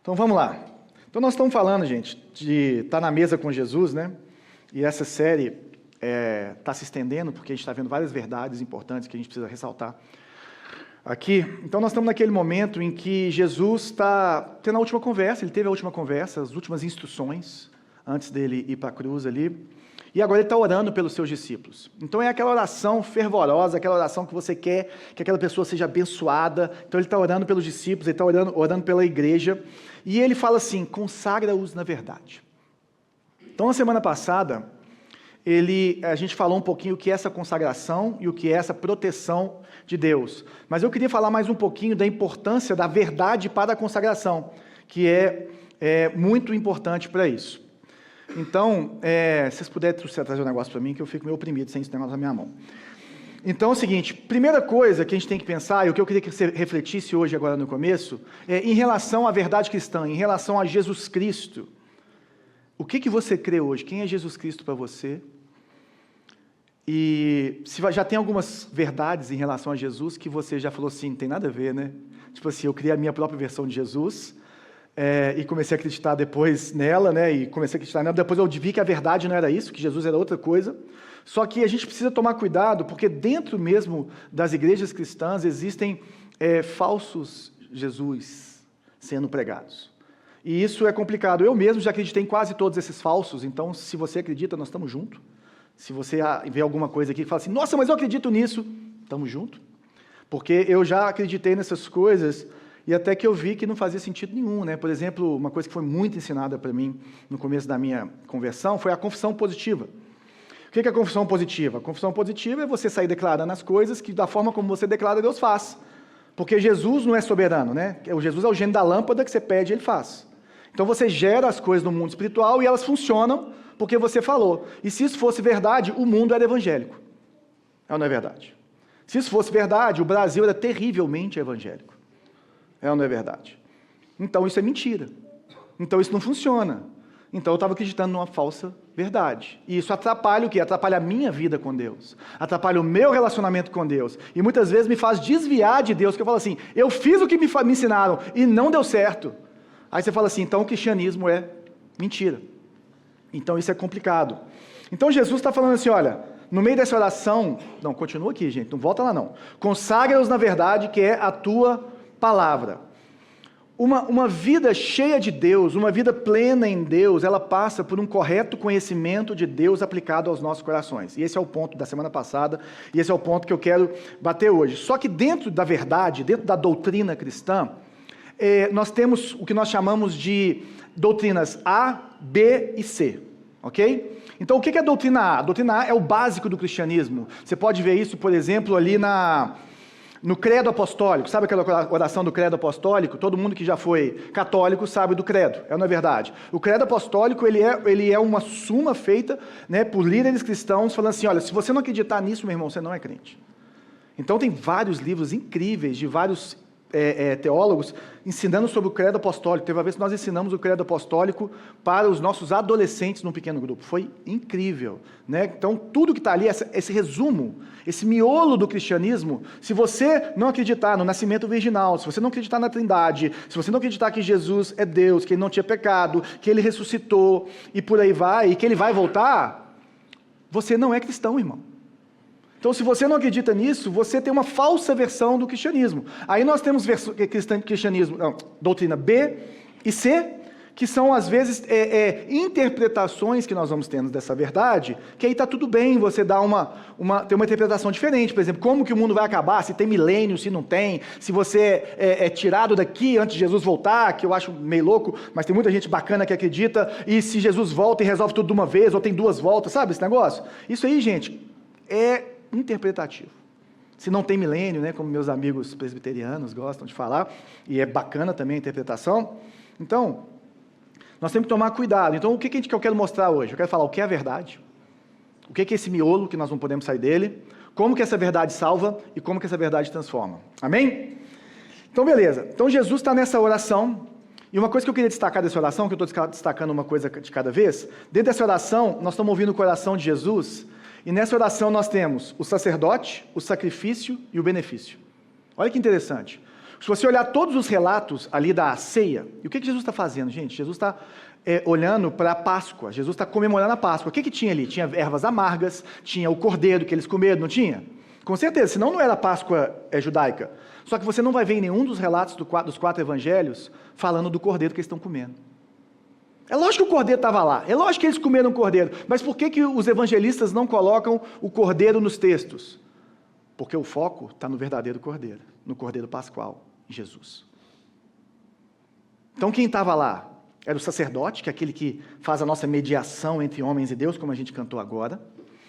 Então vamos lá. Então nós estamos falando, gente, de estar na mesa com Jesus, né? E essa série está se estendendo porque a gente está vendo várias verdades importantes que a gente precisa ressaltar aqui. Então nós estamos naquele momento em que Jesus está tendo a última conversa, ele teve a última conversa, as últimas instruções antes dele ir para a cruz ali. E agora ele está orando pelos seus discípulos. Então é aquela oração fervorosa, aquela oração que você quer que aquela pessoa seja abençoada. Então ele está orando pelos discípulos, ele está orando pela igreja. E ele fala assim, consagra-os na verdade. Então na semana passada, a gente falou um pouquinho o que é essa consagração e o que é essa proteção de Deus. Mas eu queria falar mais um pouquinho da importância da verdade para a consagração, que é muito importante para isso. Então, se vocês puderem trazer um negócio para mim, que eu fico meio oprimido sem esse negócio na minha mão. Então é o seguinte, primeira coisa que a gente tem que pensar, e o que eu queria que você refletisse hoje agora no começo, é em relação à verdade cristã, em relação a Jesus Cristo. O que você crê hoje? Quem é Jesus Cristo para você? E se já tem algumas verdades em relação a Jesus que você já falou assim, não tem nada a ver, né? Tipo assim, eu criei a minha própria versão de Jesus, e comecei a acreditar depois nela, né? E comecei a acreditar nela. Depois eu vi que a verdade não era isso, que Jesus era outra coisa. Só que a gente precisa tomar cuidado, porque dentro mesmo das igrejas cristãs existem falsos Jesus sendo pregados. E isso é complicado. Eu mesmo já acreditei em quase todos esses falsos. Então, se você acredita, nós estamos juntos. Se você vê alguma coisa aqui que fala assim, nossa, mas eu acredito nisso, estamos juntos. Porque eu já acreditei nessas coisas. E até que eu vi que não fazia sentido nenhum, né? Por exemplo, uma coisa que foi muito ensinada para mim no começo da minha conversão foi a confissão positiva. O que é a confissão positiva? A confissão positiva é você sair declarando as coisas que da forma como você declara, Deus faz. Porque Jesus não é soberano, né? O Jesus é o gênio da lâmpada que você pede, ele faz. Então você gera as coisas no mundo espiritual e elas funcionam porque você falou. E se isso fosse verdade, o mundo era evangélico. É ou não é verdade? Se isso fosse verdade, o Brasil era terrivelmente evangélico. É ou não é verdade? Então isso é mentira. Então isso não funciona. Então eu estava acreditando numa falsa verdade. E isso atrapalha o quê? Atrapalha a minha vida com Deus. Atrapalha o meu relacionamento com Deus. E muitas vezes me faz desviar de Deus, porque eu falo assim, eu fiz o que me ensinaram e não deu certo. Aí você fala assim, então o cristianismo é mentira. Então isso é complicado. Então Jesus está falando assim, olha, no meio dessa oração, não, continua aqui, gente, não volta lá não. Consagra-os na verdade, que é a tua palavra. Uma vida cheia de Deus, uma vida plena em Deus, ela passa por um correto conhecimento de Deus aplicado aos nossos corações. E esse é o ponto da semana passada, e esse é o ponto que eu quero bater hoje. Só que dentro da verdade, dentro da doutrina cristã, nós temos o que nós chamamos de doutrinas A, B e C, ok? Então o que é a doutrina A? A doutrina A é o básico do cristianismo. Você pode ver isso, por exemplo, ali no credo apostólico. Sabe aquela oração do credo apostólico? Todo mundo que já foi católico sabe do credo, não é verdade? O credo apostólico ele é uma suma feita, né, por líderes cristãos falando assim, olha, se você não acreditar nisso, meu irmão, você não é crente. Então tem vários livros incríveis de vários teólogos ensinando sobre o credo apostólico. Teve uma vez que nós ensinamos o credo apostólico para os nossos adolescentes num pequeno grupo. Foi incrível, né? Então tudo que está ali, esse resumo, esse miolo do cristianismo, se você não acreditar no nascimento virginal, se você não acreditar na Trindade, se você não acreditar que Jesus é Deus, que ele não tinha pecado, que ele ressuscitou e por aí vai, e que ele vai voltar, você não é cristão, irmão. Então, se você não acredita nisso, você tem uma falsa versão do cristianismo. Aí nós temos doutrina B e C, que são, às vezes, interpretações que nós vamos tendo dessa verdade, que aí está tudo bem você dar ter uma interpretação diferente. Por exemplo, como que o mundo vai acabar, se tem milênio, se não tem, se você é tirado daqui antes de Jesus voltar, que eu acho meio louco, mas tem muita gente bacana que acredita, e se Jesus volta e resolve tudo de uma vez, ou tem duas voltas, sabe esse negócio? Isso aí, gente, é interpretativo. Se não tem milênio, né, como meus amigos presbiterianos gostam de falar, e é bacana também a interpretação, então, nós temos que tomar cuidado. Então, o que eu quero mostrar hoje? Eu quero falar o que é a verdade, o que é esse miolo que nós não podemos sair dele, como que essa verdade salva e como que essa verdade transforma. Amém? Então, beleza. Então, Jesus está nessa oração, e uma coisa que eu queria destacar dessa oração, que eu estou destacando uma coisa de cada vez, dentro dessa oração, nós estamos ouvindo o coração de Jesus. E nessa oração nós temos o sacerdote, o sacrifício e o benefício. Olha que interessante. Se você olhar todos os relatos ali da ceia, e o que Jesus está fazendo, gente? Jesus está olhando para a Páscoa, Jesus está comemorando a Páscoa. O que tinha ali? Tinha ervas amargas, tinha o cordeiro que eles comeram, não tinha? Com certeza, senão não era a Páscoa judaica. Só que você não vai ver em nenhum dos relatos dos 4 evangelhos falando do cordeiro que eles estão comendo. É lógico que o cordeiro estava lá, é lógico que eles comeram o cordeiro, mas por que os evangelistas não colocam o cordeiro nos textos? Porque o foco está no verdadeiro cordeiro, no cordeiro pascual, Jesus. Então quem estava lá? Era o sacerdote, que é aquele que faz a nossa mediação entre homens e Deus, como a gente cantou agora,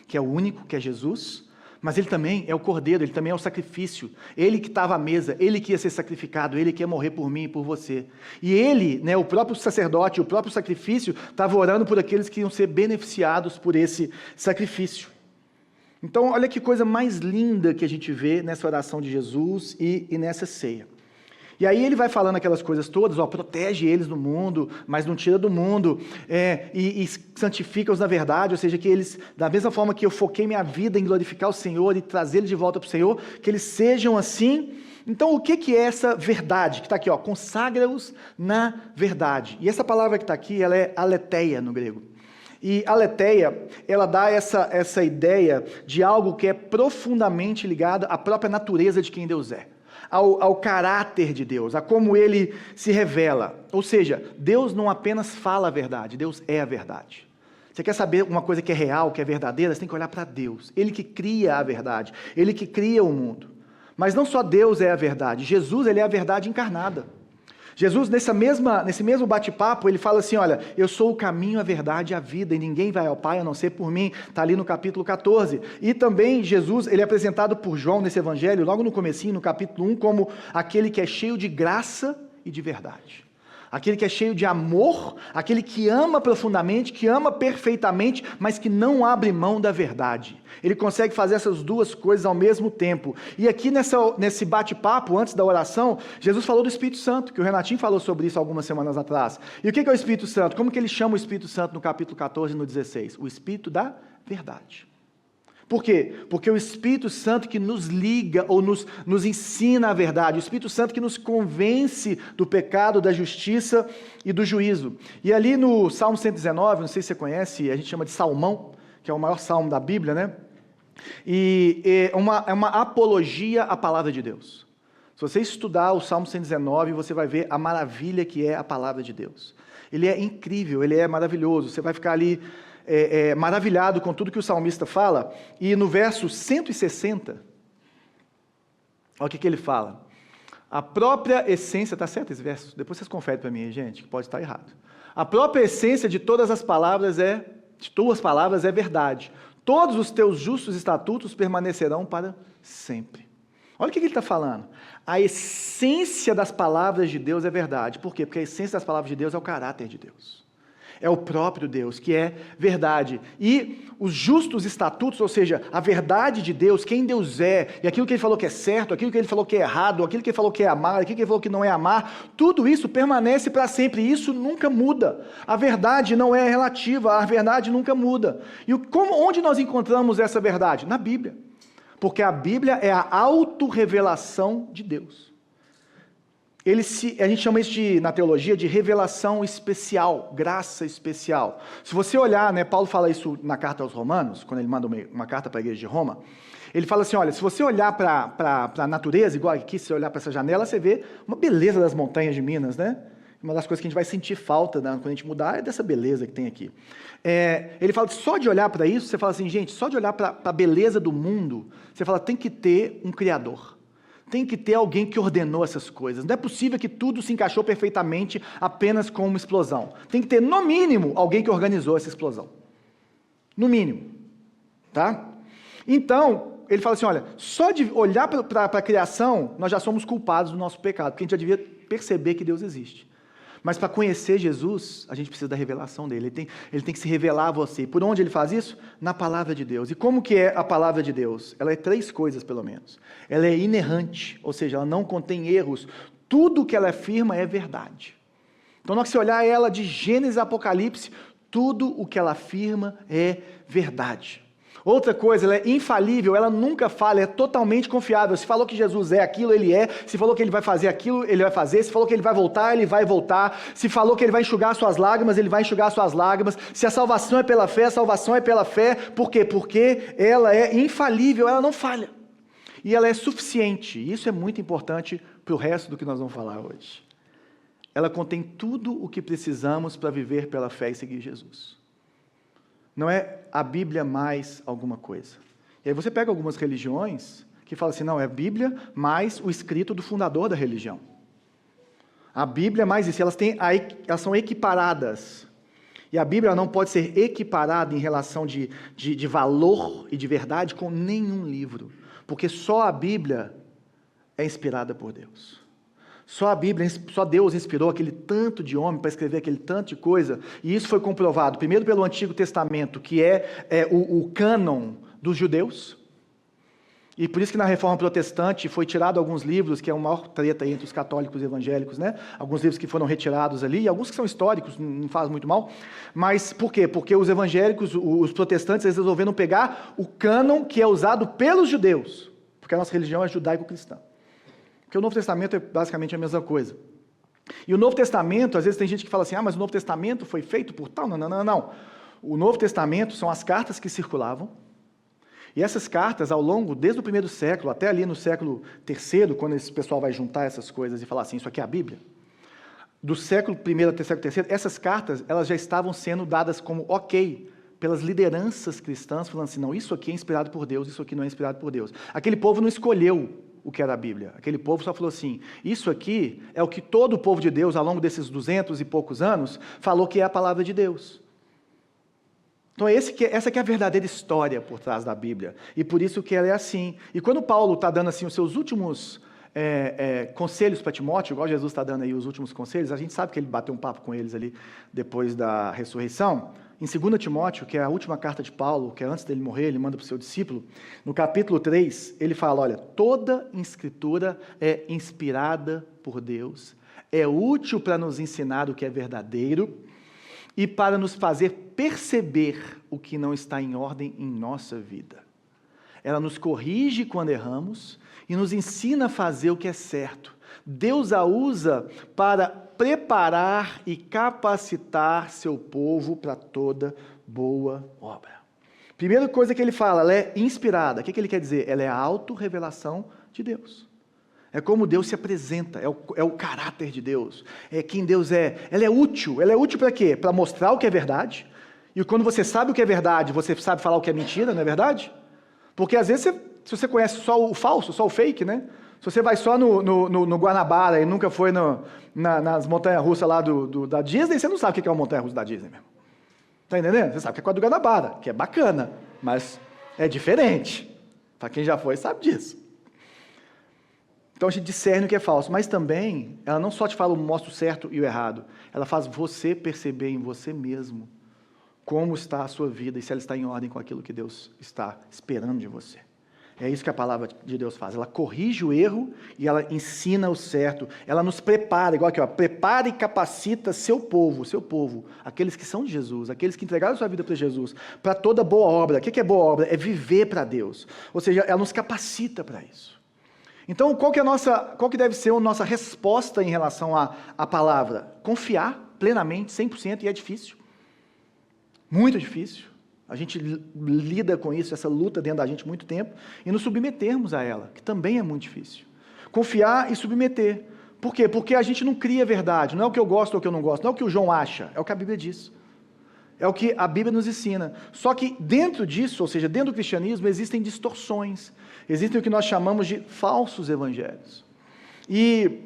que é o único, que é Jesus, mas ele também é o cordeiro, ele também é o sacrifício, ele que estava à mesa, ele que ia ser sacrificado, ele que ia morrer por mim e por você. E ele, né, o próprio sacerdote, o próprio sacrifício, estava orando por aqueles que iam ser beneficiados por esse sacrifício. Então, olha que coisa mais linda que a gente vê nessa oração de Jesus e nessa ceia. E aí ele vai falando aquelas coisas todas, protege eles do mundo, mas não tira do mundo, e santifica-os na verdade, ou seja, que eles, da mesma forma que eu foquei minha vida em glorificar o Senhor e trazê-los de volta para o Senhor, que eles sejam assim. Então, o que é essa verdade? Que está aqui, consagra-os na verdade. E essa palavra que está aqui, ela é aletheia no grego. E aletheia, ela dá essa ideia de algo que é profundamente ligado à própria natureza de quem Deus é. Ao caráter de Deus, a como ele se revela. Ou seja, Deus não apenas fala a verdade, Deus é a verdade. Você quer saber uma coisa que é real, que é verdadeira, você tem que olhar para Deus. Ele que cria a verdade, ele que cria o mundo. Mas não só Deus é a verdade, Jesus, ele é a verdade encarnada. Jesus, nesse mesmo bate-papo, ele fala assim, olha, eu sou o caminho, a verdade e a vida, e ninguém vai ao Pai a não ser por mim, está ali no capítulo 14. E também Jesus, ele é apresentado por João nesse evangelho, logo no comecinho, no capítulo 1, como aquele que é cheio de graça e de verdade. Aquele que é cheio de amor, aquele que ama profundamente, que ama perfeitamente, mas que não abre mão da verdade. Ele consegue fazer essas duas coisas ao mesmo tempo. E aqui nesse bate-papo, antes da oração, Jesus falou do Espírito Santo, que o Renatinho falou sobre isso algumas semanas atrás. E o que é o Espírito Santo? Como que ele chama o Espírito Santo no capítulo 14 e no 16? O Espírito da verdade. Por quê? Porque o Espírito Santo que nos liga ou nos ensina a verdade, o Espírito Santo que nos convence do pecado, da justiça e do juízo. E ali no Salmo 119, não sei se você conhece, a gente chama de Salmão, que é o maior salmo da Bíblia, né? E é uma apologia à palavra de Deus. Se você estudar o Salmo 119, você vai ver a maravilha que é a palavra de Deus. Ele é incrível, ele é maravilhoso, você vai ficar ali maravilhado com tudo que o salmista fala, e no verso 160, olha o que ele fala. A própria essência, está certo esse verso? Depois vocês conferem para mim, gente, que pode estar errado. A própria essência de todas as palavras de tuas palavras é verdade. Todos os teus justos estatutos permanecerão para sempre. Olha o que ele está falando. A essência das palavras de Deus é verdade. Por quê? Porque a essência das palavras de Deus é o caráter de Deus. É o próprio Deus, que é verdade. E os justos estatutos, ou seja, a verdade de Deus, quem Deus é, e aquilo que ele falou que é certo, aquilo que ele falou que é errado, aquilo que ele falou que é amar, aquilo que ele falou que não é amar, tudo isso permanece para sempre, e isso nunca muda. A verdade não é relativa, a verdade nunca muda. E onde nós encontramos essa verdade? Na Bíblia. Porque a Bíblia é a autorrevelação de Deus. A gente chama isso na teologia de revelação especial, graça especial. Se você olhar, né, Paulo fala isso na carta aos Romanos, quando ele manda uma carta para a igreja de Roma, ele fala assim, olha, se você olhar para a natureza, igual aqui, se você olhar para essa janela, você vê uma beleza das montanhas de Minas, né? Uma das coisas que a gente vai sentir falta, né, quando a gente mudar é dessa beleza que tem aqui. Ele fala que só de olhar para isso, você fala assim, gente, só de olhar para a beleza do mundo, você fala, tem que ter um Criador. Tem que ter alguém que ordenou essas coisas. Não é possível que tudo se encaixou perfeitamente apenas com uma explosão. Tem que ter, no mínimo, alguém que organizou essa explosão. No mínimo. Tá? Então, ele fala assim, olha, só de olhar para a criação, nós já somos culpados do nosso pecado, porque a gente já devia perceber que Deus existe. Mas para conhecer Jesus, a gente precisa da revelação dele. Ele tem que se revelar a você. E por onde ele faz isso? Na palavra de Deus. E como que é a palavra de Deus? Ela é 3 coisas, pelo menos. Ela é inerrante, ou seja, ela não contém erros. Tudo que ela afirma é verdade. Então, na hora que você olhar ela de Gênesis a Apocalipse, tudo o que ela afirma é verdade. Outra coisa, ela é infalível, ela nunca falha, é totalmente confiável. Se falou que Jesus é aquilo, ele é. Se falou que ele vai fazer aquilo, ele vai fazer. Se falou que ele vai voltar, ele vai voltar. Se falou que ele vai enxugar suas lágrimas, ele vai enxugar suas lágrimas. Se a salvação é pela fé, a salvação é pela fé. Por quê? Porque ela é infalível, ela não falha. E ela é suficiente. Isso é muito importante para o resto do que nós vamos falar hoje. Ela contém tudo o que precisamos para viver pela fé e seguir Jesus. Não é a Bíblia mais alguma coisa. E aí você pega algumas religiões que falam assim, não, é a Bíblia mais o escrito do fundador da religião. A Bíblia mais isso, elas são equiparadas. E a Bíblia não pode ser equiparada em relação de valor e de verdade com nenhum livro. Porque só a Bíblia é inspirada por Deus. Só Deus inspirou aquele tanto de homem para escrever aquele tanto de coisa, e isso foi comprovado, primeiro pelo Antigo Testamento, que é o cânon dos judeus, e por isso que na Reforma Protestante foi tirado alguns livros, que é uma maior treta entre os católicos e evangélicos, né? Alguns livros que foram retirados ali, e alguns que são históricos, não faz muito mal, mas por quê? Porque os evangélicos, os protestantes, eles resolveram pegar o cânon que é usado pelos judeus, porque a nossa religião é judaico-cristã. Porque o Novo Testamento é basicamente a mesma coisa. E o Novo Testamento, às vezes tem gente que fala assim, mas o Novo Testamento foi feito por tal. Não. O Novo Testamento são as cartas que circulavam, e essas cartas, ao longo, desde o primeiro século, até ali no século III, quando esse pessoal vai juntar essas coisas e falar assim, isso aqui é a Bíblia, do século I até o século III, essas cartas, elas já estavam sendo dadas como ok, pelas lideranças cristãs, falando assim, não, isso aqui é inspirado por Deus, isso aqui não é inspirado por Deus. Aquele povo não escolheu o que era a Bíblia. Aquele povo só falou assim, isso aqui é o que todo o povo de Deus, ao longo desses 200 e poucos anos, falou que é a palavra de Deus. Então essa que é a verdadeira história por trás da Bíblia. E por isso que ela é assim. E quando Paulo está dando assim, os seus últimos conselhos para Timóteo, igual Jesus está dando aí os últimos conselhos, a gente sabe que ele bateu um papo com eles ali depois da ressurreição. Em 2 Timóteo, que é a última carta de Paulo, que é antes dele morrer, ele manda para o seu discípulo, no capítulo 3, ele fala, olha, toda escritura é inspirada por Deus, é útil para nos ensinar o que é verdadeiro e para nos fazer perceber o que não está em ordem em nossa vida. Ela nos corrige quando erramos e nos ensina a fazer o que é certo. Deus a usa para preparar e capacitar seu povo para toda boa obra. Primeira coisa que ele fala, ela é inspirada. O que ele quer dizer? Ela é a autorrevelação de Deus. É como Deus se apresenta, é o caráter de Deus, é quem Deus é. Ela é útil para quê? Para mostrar o que é verdade. E quando você sabe o que é verdade, você sabe falar o que é mentira, não é verdade? Porque às vezes, se você conhece só o falso, só o fake, né? Se você vai só no Guanabara e nunca foi nas montanhas-russas lá da Disney, você não sabe o que é uma montanha-russa da Disney mesmo. Está entendendo? Você sabe que é a do Guanabara, que é bacana, mas é diferente. Para quem já foi, sabe disso. Então a gente discerne o que é falso, mas também, ela não só te fala, mostra o certo e o errado, ela faz você perceber em você mesmo como está a sua vida e se ela está em ordem com aquilo que Deus está esperando de você. É isso que a palavra de Deus faz. Ela corrige o erro e ela ensina o certo. Ela nos prepara, igual aqui, ó, prepara e capacita seu povo, aqueles que são de Jesus, aqueles que entregaram sua vida para Jesus, para toda boa obra. O que é boa obra? É viver para Deus. Ou seja, ela nos capacita para isso. Então, qual que deve ser a nossa resposta em relação à palavra? Confiar plenamente, 100%, e é difícil. Muito difícil. A gente lida com isso, essa luta dentro da gente há muito tempo, e nos submetermos a ela, que também é muito difícil. Confiar e submeter. Por quê? Porque a gente não cria verdade, não é o que eu gosto ou o que eu não gosto, não é o que o João acha, é o que a Bíblia diz. É o que a Bíblia nos ensina. Só que dentro disso, ou seja, dentro do cristianismo, existem distorções, existem o que nós chamamos de falsos evangelhos. E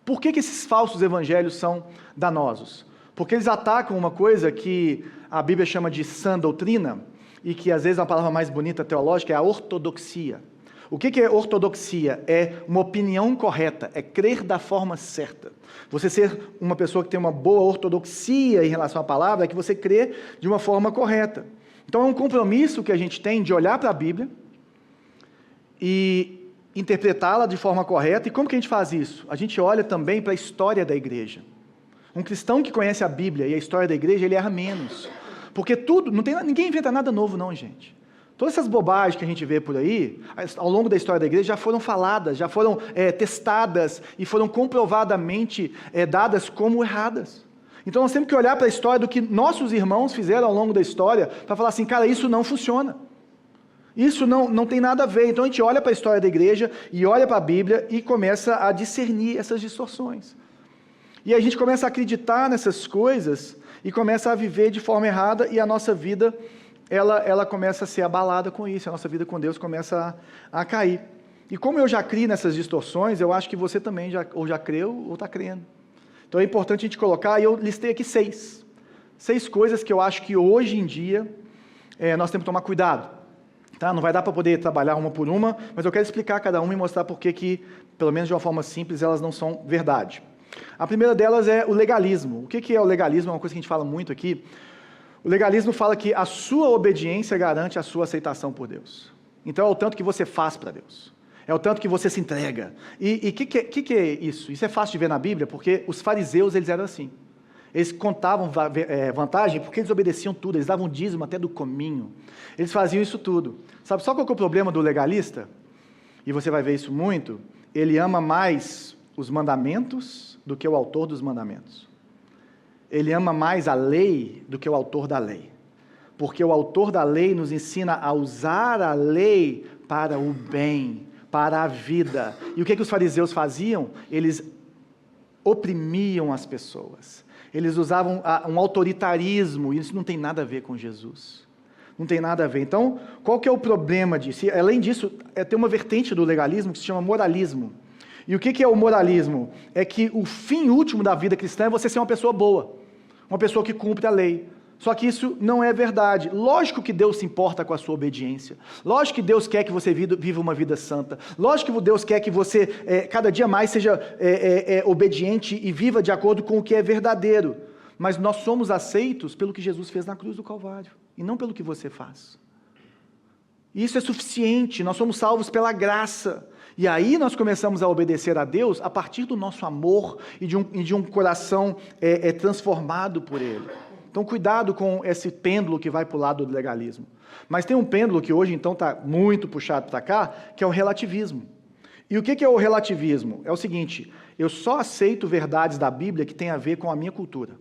por que esses falsos evangelhos são danosos? Porque eles atacam uma coisa que a Bíblia chama de sã doutrina, e que às vezes é uma palavra mais bonita teológica, é a ortodoxia. O que é ortodoxia? É uma opinião correta, é crer da forma certa. Você ser uma pessoa que tem uma boa ortodoxia em relação à palavra, é que você crê de uma forma correta. Então é um compromisso que a gente tem de olhar para a Bíblia e interpretá-la de forma correta. E como que a gente faz isso? A gente olha também para a história da igreja. Um cristão que conhece a Bíblia e a história da igreja, ele erra menos. Porque ninguém inventa nada novo não, gente. Todas essas bobagens que a gente vê por aí, ao longo da história da igreja, já foram faladas, já foram testadas e foram comprovadamente dadas como erradas. Então nós temos que olhar para a história do que nossos irmãos fizeram ao longo da história, para falar assim, cara, isso não funciona. Isso não tem nada a ver. Então a gente olha para a história da igreja e olha para a Bíblia e começa a discernir essas distorções. E a gente começa a acreditar nessas coisas e começa a viver de forma errada e a nossa vida, ela começa a ser abalada com isso, a nossa vida com Deus começa a cair. E como eu já criei nessas distorções, eu acho que você também já creu ou está crendo. Então é importante a gente colocar, e eu listei aqui 6 coisas que eu acho que hoje em dia nós temos que tomar cuidado. Tá? Não vai dar para poder trabalhar uma por uma, mas eu quero explicar cada uma e mostrar por que, pelo menos de uma forma simples, elas não são verdade. A primeira delas é o legalismo. O que é o legalismo? É uma coisa que a gente fala muito aqui. O legalismo fala que a sua obediência garante a sua aceitação por Deus. Então é o tanto que você faz para Deus. É o tanto que você se entrega. E o que é isso? Isso é fácil de ver na Bíblia, porque os fariseus, eles eram assim. Eles contavam vantagem porque eles obedeciam tudo, eles davam dízimo até do cominho. Eles faziam isso tudo. Sabe só qual que é o problema do legalista? E você vai ver isso muito. Ele ama mais os mandamentos do que o autor dos mandamentos. Ele ama mais a lei do que o autor da lei. Porque o autor da lei nos ensina a usar a lei para o bem, para a vida. E o que os fariseus faziam? Eles oprimiam as pessoas. Eles usavam um autoritarismo, e isso não tem nada a ver com Jesus. Não tem nada a ver. Então, qual que é o problema disso? Além disso, tem uma vertente do legalismo que se chama moralismo. E o que é o moralismo? É que o fim último da vida cristã é você ser uma pessoa boa, uma pessoa que cumpre a lei. Só que isso não é verdade. Lógico que Deus se importa com a sua obediência. Lógico que Deus quer que você viva uma vida santa. Lógico que Deus quer que você cada dia mais seja obediente e viva de acordo com o que é verdadeiro. Mas nós somos aceitos pelo que Jesus fez na cruz do Calvário e não pelo que você faz. E isso é suficiente. Nós somos salvos pela graça. E aí nós começamos a obedecer a Deus a partir do nosso amor e de um coração transformado por Ele. Então cuidado com esse pêndulo que vai para o lado do legalismo. Mas tem um pêndulo que hoje então está muito puxado para cá, que é o relativismo. E o que é o relativismo? É o seguinte, eu só aceito verdades da Bíblia que tem a ver com a minha cultura.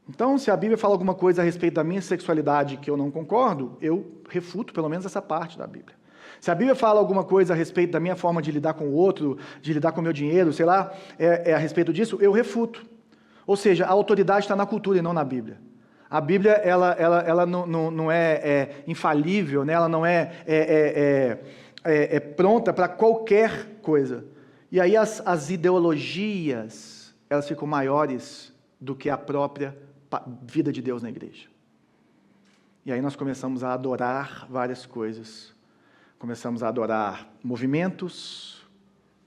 Então, se a Bíblia fala alguma coisa a respeito da minha sexualidade que eu não concordo, eu refuto pelo menos essa parte da Bíblia. Se a Bíblia fala alguma coisa a respeito da minha forma de lidar com o outro, de lidar com o meu dinheiro, sei lá, a respeito disso, eu refuto. Ou seja, a autoridade está na cultura e não na Bíblia. A Bíblia ela não é infalível, né? Ela não é pronta para qualquer coisa. E aí as ideologias, elas ficam maiores do que a própria vida de Deus na igreja. E aí nós começamos a adorar várias coisas. Começamos a adorar movimentos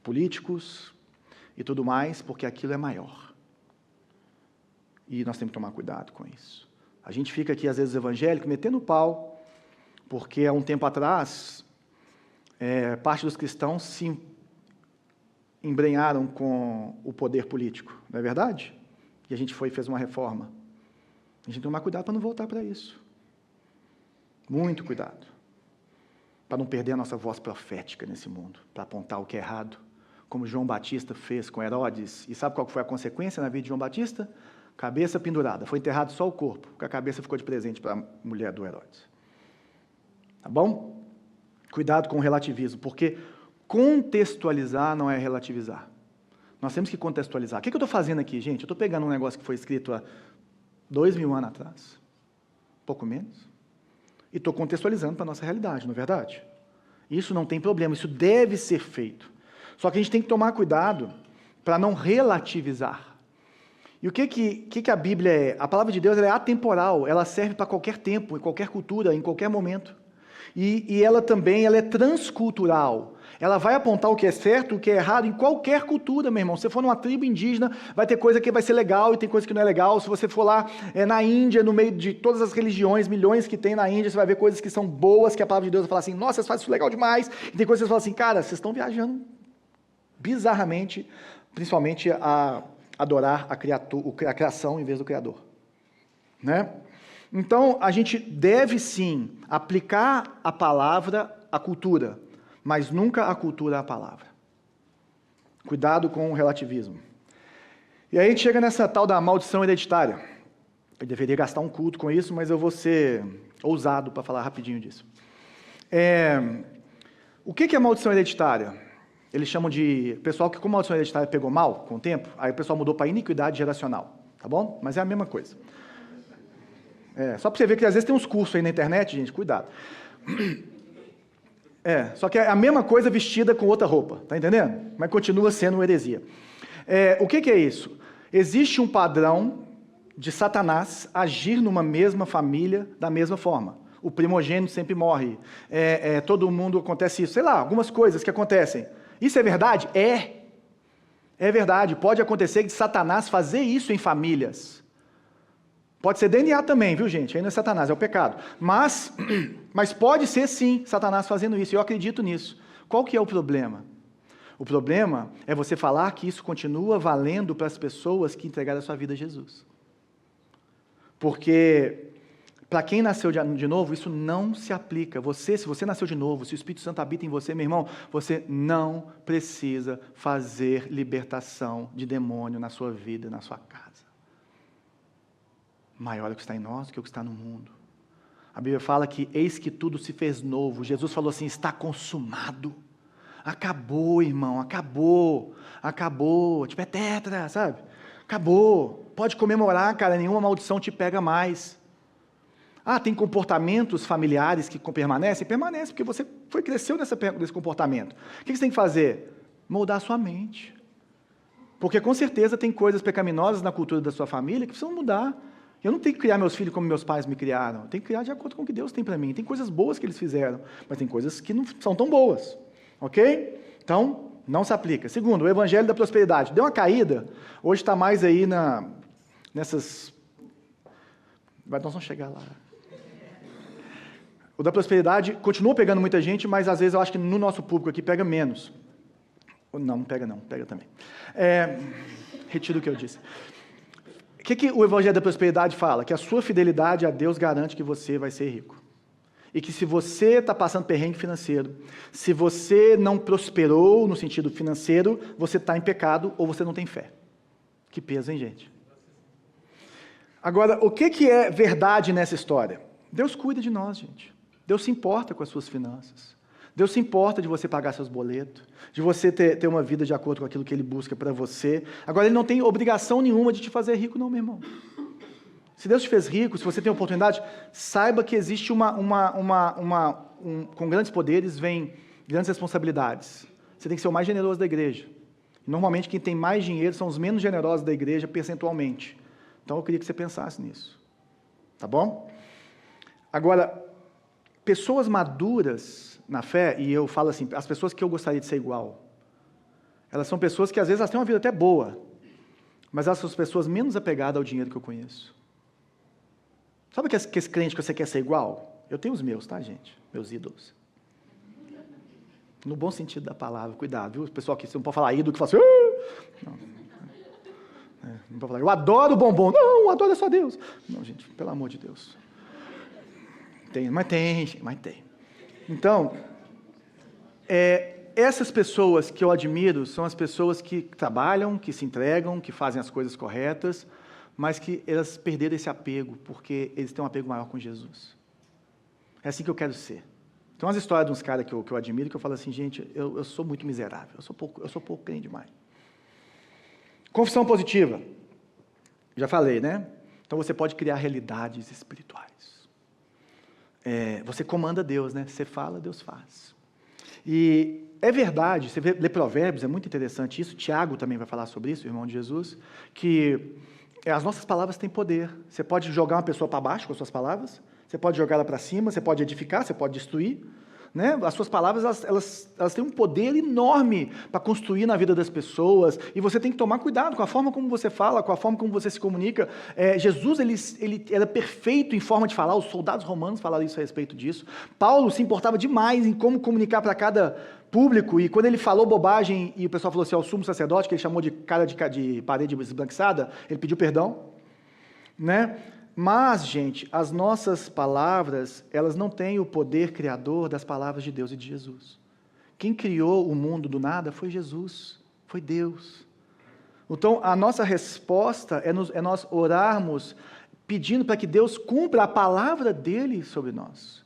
políticos e tudo mais, porque aquilo é maior. E nós temos que tomar cuidado com isso. A gente fica aqui, às vezes, evangélico, metendo pau, porque há um tempo atrás, parte dos cristãos se embrenharam com o poder político, não é verdade? E a gente fez uma reforma. A gente tem que tomar cuidado para não voltar para isso. Muito cuidado. Para não perder a nossa voz profética nesse mundo, para apontar o que é errado, como João Batista fez com Herodes. E sabe qual foi a consequência na vida de João Batista? Cabeça pendurada. Foi enterrado só o corpo, porque a cabeça ficou de presente para a mulher do Herodes. Tá bom? Cuidado com o relativismo, porque contextualizar não é relativizar. Nós temos que contextualizar. O que eu estou fazendo aqui, gente? Eu estou pegando um negócio que foi escrito há 2000 anos atrás, pouco menos, e estou contextualizando para a nossa realidade, não é verdade? Isso não tem problema, isso deve ser feito. Só que a gente tem que tomar cuidado para não relativizar. E o que a Bíblia é? A palavra de Deus ela é atemporal, ela serve para qualquer tempo, em qualquer cultura, em qualquer momento. E ela também é transcultural. Ela vai apontar o que é certo, o que é errado, em qualquer cultura, meu irmão. Se você for numa tribo indígena, vai ter coisa que vai ser legal e tem coisa que não é legal. Se você for lá na Índia, no meio de todas as religiões, milhões que tem na Índia, você vai ver coisas que são boas, que a palavra de Deus vai falar assim, nossa, vocês fazem isso legal demais. E tem coisas que você fala assim, cara, vocês estão viajando bizarramente, principalmente a adorar a criação em vez do Criador. Né? Então, a gente deve sim aplicar a palavra à cultura, mas nunca a cultura à palavra. Cuidado com o relativismo. E aí a gente chega nessa tal da maldição hereditária. Eu deveria gastar um culto com isso, mas eu vou ser ousado para falar rapidinho disso. O que é maldição hereditária? Eles chamam de... Pessoal que com maldição hereditária pegou mal com o tempo, aí o pessoal mudou para iniquidade geracional, tá bom? Mas é a mesma coisa. Só para você ver que às vezes tem uns cursos aí na internet, gente, cuidado. Só que é a mesma coisa vestida com outra roupa, tá entendendo? Mas continua sendo uma heresia. O que é isso? Existe um padrão de Satanás agir numa mesma família da mesma forma. O primogênito sempre morre. Todo mundo acontece isso. Sei lá, algumas coisas que acontecem. Isso é verdade? É verdade. Pode acontecer de Satanás fazer isso em famílias. Pode ser DNA também, viu, gente? Aí não é Satanás, é o pecado. Mas pode ser, sim, Satanás fazendo isso. Eu acredito nisso. Qual que é o problema? O problema é você falar que isso continua valendo para as pessoas que entregaram a sua vida a Jesus. Porque, para quem nasceu de novo, isso não se aplica. Se você nasceu de novo, se o Espírito Santo habita em você, meu irmão, você não precisa fazer libertação de demônio na sua vida, na sua casa. Maior é o que está em nós do que o que está no mundo. A Bíblia fala que eis que tudo se fez novo. Jesus falou assim, está consumado. Acabou, irmão, acabou. Tipo, é tetra, sabe? Acabou. Pode comemorar, cara, nenhuma maldição te pega mais. Tem comportamentos familiares que permanecem? Permanece, porque você cresceu nesse comportamento. O que você tem que fazer? Moldar a sua mente. Porque com certeza tem coisas pecaminosas na cultura da sua família que precisam mudar. Eu não tenho que criar meus filhos como meus pais me criaram. Eu tenho que criar de acordo com o que Deus tem para mim. Tem coisas boas que eles fizeram, mas tem coisas que não são tão boas. Ok? Então, não se aplica. Segundo, o evangelho da prosperidade. Deu uma caída. Hoje está mais aí nessas... Nós vamos chegar lá. O da prosperidade continua pegando muita gente, mas às vezes eu acho que no nosso público aqui pega menos. Não pega não, pega também. Retiro o que eu disse. O que o evangelho da prosperidade fala? Que a sua fidelidade a Deus garante que você vai ser rico. E que se você está passando perrengue financeiro, se você não prosperou no sentido financeiro, você está em pecado ou você não tem fé. Que peso, hein, gente? Agora, o que é verdade nessa história? Deus cuida de nós, gente. Deus se importa com as suas finanças. Deus se importa de você pagar seus boletos, de você ter uma vida de acordo com aquilo que Ele busca para você. Agora, Ele não tem obrigação nenhuma de te fazer rico, não, meu irmão. Se Deus te fez rico, se você tem oportunidade, saiba que existe com grandes poderes vem grandes responsabilidades. Você tem que ser o mais generoso da igreja. Normalmente, quem tem mais dinheiro são os menos generosos da igreja, percentualmente. Então, eu queria que você pensasse nisso. Tá bom? Agora, pessoas maduras na fé, e eu falo assim, as pessoas que eu gostaria de ser igual, elas são pessoas que às vezes elas têm uma vida até boa, mas elas são as pessoas menos apegadas ao dinheiro que eu conheço. Sabe que esse crente que você quer ser igual? Eu tenho os meus, tá, gente? Meus ídolos. No bom sentido da palavra, cuidado, viu? O pessoal aqui, você não pode falar ídolo que fala assim, não pode falar, eu adoro bombom. Não, adoro só Deus. Não, gente, pelo amor de Deus. Mas tem. Então, essas pessoas que eu admiro são as pessoas que trabalham, que se entregam, que fazem as coisas corretas, mas que elas perderam esse apego, porque eles têm um apego maior com Jesus. É assim que eu quero ser. Tem umas histórias de uns caras que eu admiro, que eu falo assim, gente, eu sou muito miserável, eu sou pouco crente demais. Confissão positiva. Já falei, né? Então você pode criar realidades espirituais. Você comanda Deus, né? Você fala, Deus faz. E é verdade, você lê Provérbios, é muito interessante isso, Tiago também vai falar sobre isso, o irmão de Jesus, que as nossas palavras têm poder. Você pode jogar uma pessoa para baixo com as suas palavras, você pode jogar ela para cima, você pode edificar, você pode destruir. Né? As suas palavras, elas têm um poder enorme para construir na vida das pessoas, e você tem que tomar cuidado com a forma como você fala, com a forma como você se comunica. Jesus, ele era perfeito em forma de falar, os soldados romanos falaram isso a respeito disso. Paulo se importava demais em como comunicar para cada público, e quando ele falou bobagem, e o pessoal falou assim, ao sumo sacerdote, que ele chamou de cara de parede esbranquiçada, ele pediu perdão. Né? Mas, gente, as nossas palavras, elas não têm o poder criador das palavras de Deus e de Jesus. Quem criou o mundo do nada foi Jesus, foi Deus. Então, a nossa resposta é nós orarmos pedindo para que Deus cumpra a palavra dele sobre nós.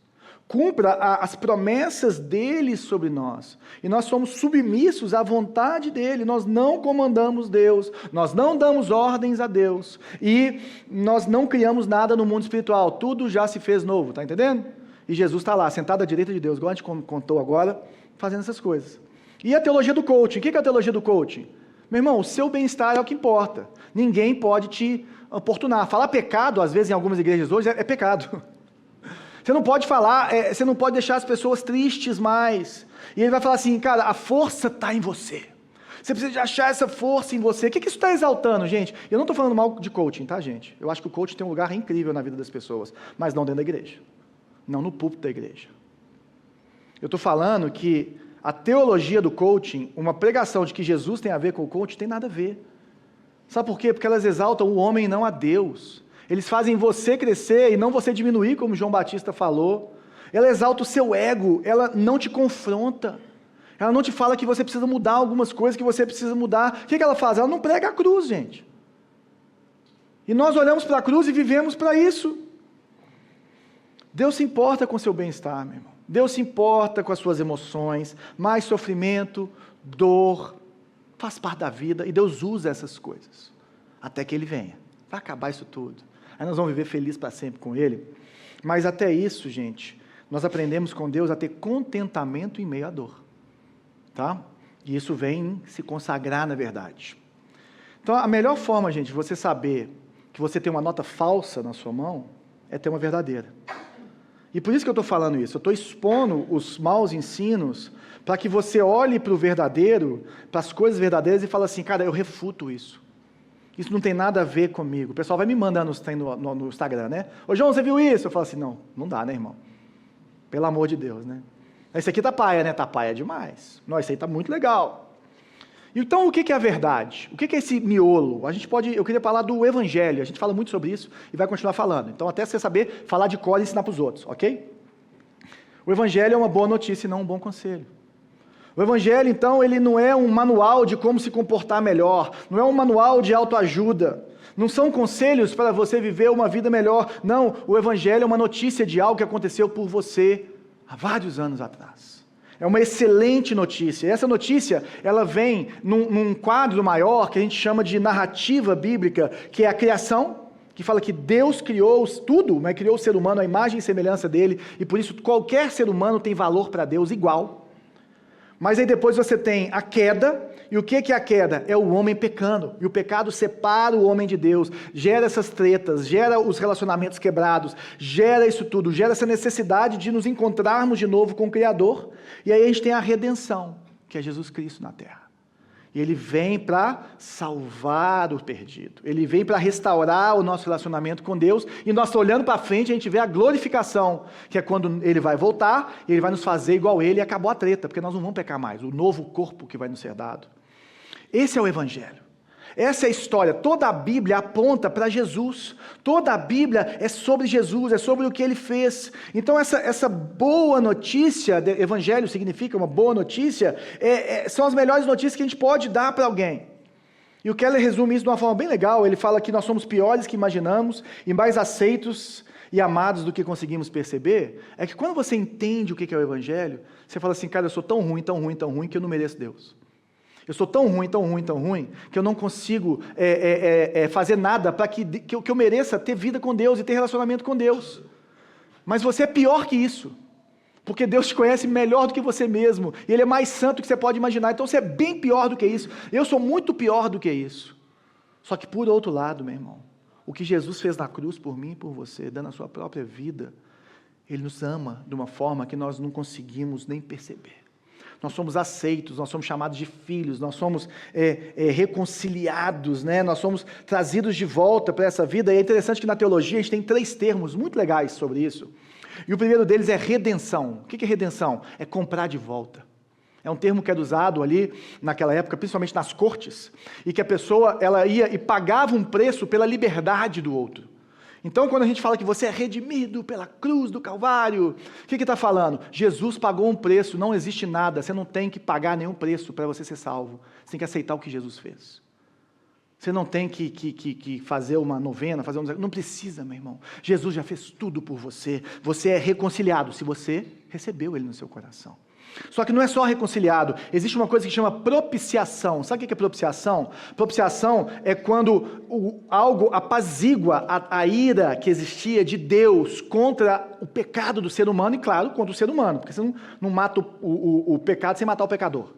Cumpra as promessas dele sobre nós. E nós somos submissos à vontade dele. Nós não comandamos Deus. Nós não damos ordens a Deus. E nós não criamos nada no mundo espiritual. Tudo já se fez novo, tá entendendo? E Jesus está lá, sentado à direita de Deus, igual a gente contou agora, fazendo essas coisas. E a teologia do coaching? O que é a teologia do coaching? Meu irmão, o seu bem-estar é o que importa. Ninguém pode te importunar. Falar pecado, às vezes, em algumas igrejas hoje, é pecado. Você não pode falar, você não pode deixar as pessoas tristes mais. E ele vai falar assim, cara, a força está em você. Você precisa de achar essa força em você. O que isso está exaltando, gente? Eu não estou falando mal de coaching, tá, gente? Eu acho que o coaching tem um lugar incrível na vida das pessoas, mas não dentro da igreja. Não no púlpito da igreja. Eu estou falando que a teologia do coaching, uma pregação de que Jesus tem a ver com o coaching, tem nada a ver. Sabe por quê? Porque elas exaltam o homem e não a Deus. Eles fazem você crescer e não você diminuir, como João Batista falou. Ela exalta o seu ego, ela não te confronta. Ela não te fala que você precisa mudar algumas coisas, que você precisa mudar. O que ela faz? Ela não prega a cruz, gente. E nós olhamos para a cruz e vivemos para isso. Deus se importa com o seu bem-estar, meu irmão. Deus se importa com as suas emoções, mais sofrimento, dor, faz parte da vida, e Deus usa essas coisas, até que Ele venha. Vai acabar isso tudo. Aí nós vamos viver felizes para sempre com Ele. Mas até isso, gente, nós aprendemos com Deus a ter contentamento em meio à dor. Tá? E isso vem se consagrar na verdade. Então, a melhor forma, gente, de você saber que você tem uma nota falsa na sua mão, é ter uma verdadeira. E por isso que eu estou falando isso. Eu estou expondo os maus ensinos para que você olhe para o verdadeiro, para as coisas verdadeiras e fale assim, cara, eu refuto isso. Isso não tem nada a ver comigo. O pessoal vai me mandando no Instagram, né? Ô João, você viu isso? Eu falo assim, não dá, né, irmão? Pelo amor de Deus, né? Esse aqui tá paia, né? Tá paia demais. Não, esse aí tá muito legal. Então, o que é a verdade? O que é esse miolo? Eu queria falar do Evangelho. A gente fala muito sobre isso e vai continuar falando. Então, até você saber falar de cor e ensinar para os outros, ok? O Evangelho é uma boa notícia e não um bom conselho. O Evangelho, então, ele não é um manual de como se comportar melhor, não é um manual de autoajuda, não são conselhos para você viver uma vida melhor, não, o Evangelho é uma notícia de algo que aconteceu por você há vários anos atrás. É uma excelente notícia, e essa notícia, ela vem num quadro maior que a gente chama de narrativa bíblica, que é a criação, que fala que Deus criou tudo, mas criou o ser humano à imagem e semelhança dele, e por isso qualquer ser humano tem valor para Deus igual. Mas aí depois você tem a queda, e o que é a queda? É o homem pecando, e o pecado separa o homem de Deus, gera essas tretas, gera os relacionamentos quebrados, gera isso tudo, gera essa necessidade de nos encontrarmos de novo com o Criador, e aí a gente tem a redenção, que é Jesus Cristo na terra. E Ele vem para salvar o perdido, Ele vem para restaurar o nosso relacionamento com Deus, e nós olhando para frente a gente vê a glorificação, que é quando Ele vai voltar, Ele vai nos fazer igual Ele e acabou a treta, porque nós não vamos pecar mais, o novo corpo que vai nos ser dado. Esse é o Evangelho. Essa é a história, toda a Bíblia aponta para Jesus, toda a Bíblia é sobre Jesus, é sobre o que Ele fez. Então essa boa notícia, Evangelho significa uma boa notícia, são as melhores notícias que a gente pode dar para alguém. E o Keller resume isso de uma forma bem legal, ele fala que nós somos piores que imaginamos e mais aceitos e amados do que conseguimos perceber, é que quando você entende o que é o Evangelho, você fala assim, cara, eu sou tão ruim, tão ruim, tão ruim, que eu não mereço Deus. Eu sou tão ruim, tão ruim, tão ruim, que eu não consigo fazer nada para que eu mereça ter vida com Deus e ter relacionamento com Deus. Mas você é pior que isso, porque Deus te conhece melhor do que você mesmo, e Ele é mais santo do que você pode imaginar, então você é bem pior do que isso. Eu sou muito pior do que isso. Só que por outro lado, meu irmão, o que Jesus fez na cruz por mim e por você, dando a sua própria vida, Ele nos ama de uma forma que nós não conseguimos nem perceber. Nós somos aceitos, nós somos chamados de filhos, nós somos reconciliados, né? Nós somos trazidos de volta para essa vida, e é interessante que na teologia a gente tem 3 termos muito legais sobre isso, e o primeiro deles é redenção. O que é redenção? É comprar de volta. É um termo que era usado ali naquela época, principalmente nas cortes, e que a pessoa ela ia e pagava um preço pela liberdade do outro. Então, quando a gente fala que você é redimido pela cruz do Calvário, o que está falando? Jesus pagou um preço, não existe nada, você não tem que pagar nenhum preço para você ser salvo. Você tem que aceitar o que Jesus fez. Você não tem que fazer uma novena, não precisa, meu irmão. Jesus já fez tudo por você. Você é reconciliado se você recebeu Ele no seu coração. Só que não é só reconciliado, existe uma coisa que chama propiciação. Sabe o que é propiciação? Propiciação é quando algo apazigua a ira que existia de Deus contra o pecado do ser humano e, claro, contra o ser humano, porque você não mata o pecado sem matar o pecador.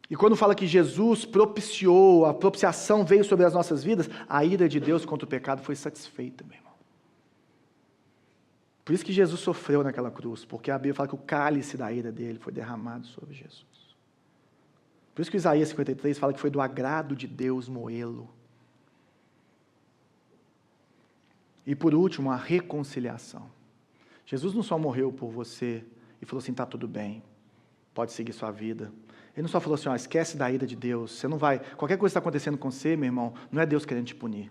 E quando fala que Jesus propiciou, a propiciação veio sobre as nossas vidas, a ira de Deus contra o pecado foi satisfeita, meu irmão. Por isso que Jesus sofreu naquela cruz, porque a Bíblia fala que o cálice da ira dele foi derramado sobre Jesus. Por isso que Isaías 53 fala que foi do agrado de Deus moê-lo. E por último, a reconciliação. Jesus não só morreu por você e falou assim, está tudo bem, pode seguir sua vida. Ele não só falou assim, esquece da ira de Deus, você não vai, qualquer coisa que está acontecendo com você, meu irmão, não é Deus querendo te punir.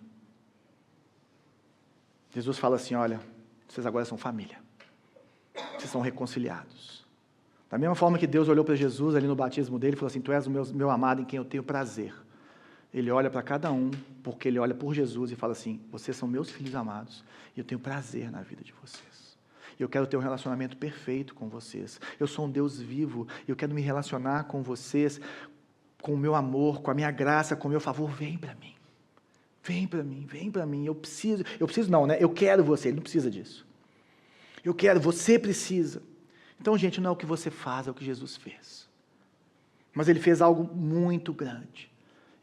Jesus fala assim, olha, vocês agora são família. Vocês são reconciliados. Da mesma forma que Deus olhou para Jesus ali no batismo dele e falou assim, tu és o meu amado em quem eu tenho prazer. Ele olha para cada um, porque ele olha por Jesus e fala assim, vocês são meus filhos amados e eu tenho prazer na vida de vocês. Eu quero ter um relacionamento perfeito com vocês. Eu sou um Deus vivo e eu quero me relacionar com vocês, com o meu amor, com a minha graça, com o meu favor. Vem para mim. Vem para mim, vem para mim, eu preciso não, né? Eu quero você, ele não precisa disso. Eu quero, você precisa. Então, gente, não é o que você faz, é o que Jesus fez. Mas ele fez algo muito grande.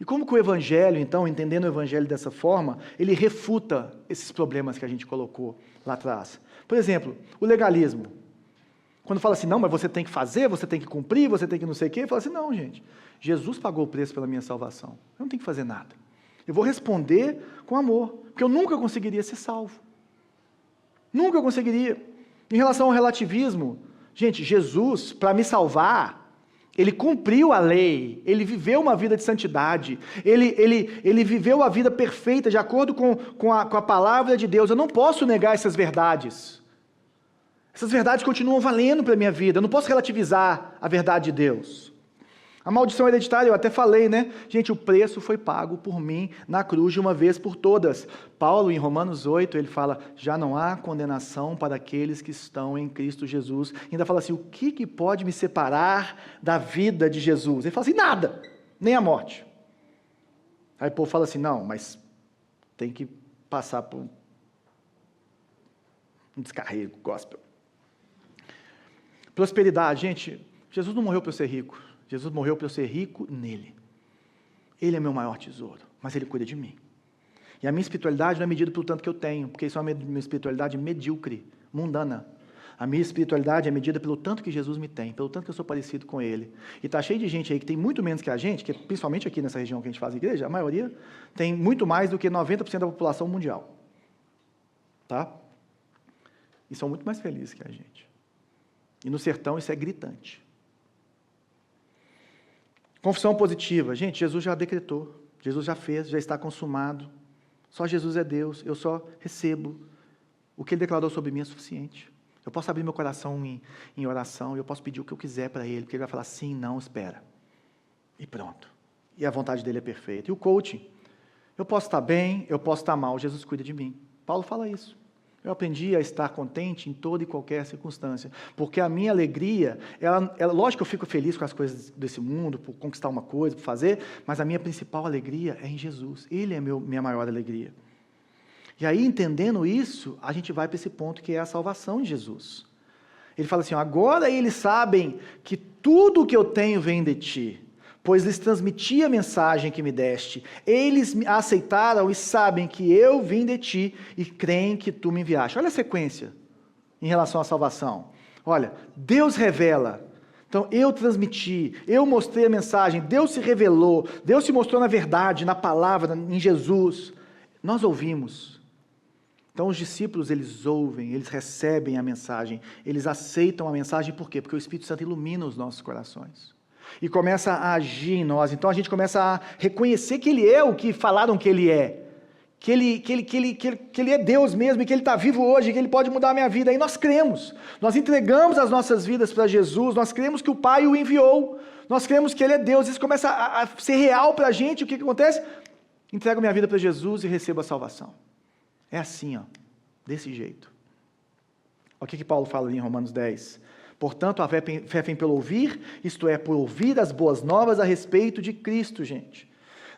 E como que o Evangelho, então, entendendo o Evangelho dessa forma, ele refuta esses problemas que a gente colocou lá atrás. Por exemplo, o legalismo. Quando fala assim, não, mas você tem que fazer, você tem que cumprir, você tem que não sei o quê, fala assim, não, gente, Jesus pagou o preço pela minha salvação, eu não tenho que fazer nada. Eu vou responder com amor, porque eu nunca conseguiria ser salvo. Nunca conseguiria. Em relação ao relativismo, gente, Jesus, para me salvar, ele cumpriu a lei, ele viveu uma vida de santidade, ele viveu a vida perfeita, de acordo com a palavra de Deus. Eu não posso negar essas verdades. Essas verdades continuam valendo para a minha vida, eu não posso relativizar a verdade de Deus. A maldição hereditária, eu até falei, né? Gente, o preço foi pago por mim na cruz de uma vez por todas. Paulo, em Romanos 8, ele fala, já não há condenação para aqueles que estão em Cristo Jesus. E ainda fala assim, o que pode me separar da vida de Jesus? Ele fala assim, nada, nem a morte. Aí o povo fala assim, não, mas tem que passar por um descarrego, gospel. Prosperidade, gente, Jesus não morreu para eu ser rico. Jesus morreu para eu ser rico nele. Ele é meu maior tesouro, mas ele cuida de mim. E a minha espiritualidade não é medida pelo tanto que eu tenho, porque isso é uma espiritualidade medíocre, mundana. A minha espiritualidade é medida pelo tanto que Jesus me tem, pelo tanto que eu sou parecido com ele. E está cheio de gente aí que tem muito menos que a gente, que principalmente aqui nessa região que a gente faz igreja, a maioria tem muito mais do que 90% da população mundial. Tá? E são muito mais felizes que a gente. E no sertão isso é gritante. Confissão positiva. Gente, Jesus já decretou, Jesus já fez, já está consumado. Só Jesus é Deus, eu só recebo. O que Ele declarou sobre mim é suficiente. Eu posso abrir meu coração em oração, eu posso pedir o que eu quiser para Ele, porque Ele vai falar sim, não, espera. E pronto. E a vontade dEle é perfeita. E o coaching. Eu posso estar bem, eu posso estar mal, Jesus cuida de mim. Paulo fala isso. Eu aprendi a estar contente em toda e qualquer circunstância, porque a minha alegria, lógico que eu fico feliz com as coisas desse mundo, por conquistar uma coisa, por fazer, mas a minha principal alegria é em Jesus, Ele é minha maior alegria. E aí, entendendo isso, a gente vai para esse ponto que é a salvação em Jesus. Ele fala assim, agora eles sabem que tudo o que eu tenho vem de Ti, pois lhes transmiti a mensagem que me deste. Eles me aceitaram e sabem que eu vim de Ti e creem que Tu me enviaste. Olha a sequência em relação à salvação. Olha, Deus revela. Então, eu transmiti, eu mostrei a mensagem, Deus se revelou, Deus se mostrou na verdade, na palavra, em Jesus. Nós ouvimos. Então, os discípulos, eles ouvem, eles recebem a mensagem, eles aceitam a mensagem, por quê? Porque o Espírito Santo ilumina os nossos corações. E começa a agir em nós. Então a gente começa a reconhecer que Ele é o que falaram que Ele é. que ele é Deus mesmo, e que Ele está vivo hoje, que Ele pode mudar a minha vida. Aí nós cremos, nós entregamos as nossas vidas para Jesus, nós cremos que o Pai o enviou, nós cremos que Ele é Deus, isso começa a ser real para a gente. O que acontece? Entrego minha vida para Jesus e recebo a salvação. É assim, ó, desse jeito. Olha o que Paulo fala ali em Romanos 10. Portanto, a fé vem pelo ouvir, isto é, por ouvir as boas novas a respeito de Cristo, gente.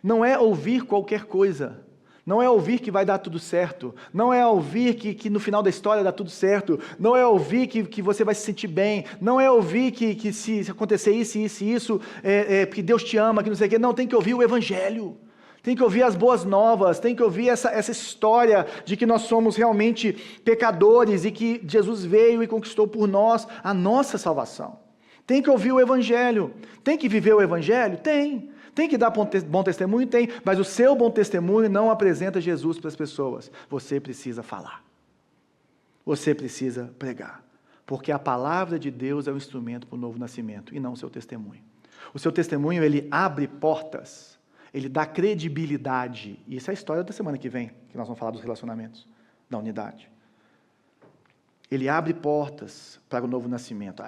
Não é ouvir qualquer coisa. Não é ouvir que vai dar tudo certo, não é ouvir que no final da história dá tudo certo, não é ouvir que você vai se sentir bem, não é ouvir que se acontecer isso, que Deus te ama, que não sei o quê. Não, tem que ouvir o Evangelho, tem que ouvir as boas novas, tem que ouvir essa história de que nós somos realmente pecadores e que Jesus veio e conquistou por nós a nossa salvação. Tem que ouvir o Evangelho, tem que viver o Evangelho? Tem que dar bom testemunho? Tem, mas o seu bom testemunho não apresenta Jesus para as pessoas. Você precisa falar. Você precisa pregar. Porque a palavra de Deus é o instrumento para o novo nascimento e não o seu testemunho. O seu testemunho, ele abre portas, ele dá credibilidade. E isso é a história da semana que vem, que nós vamos falar dos relacionamentos, da unidade. Ele abre portas para o novo nascimento,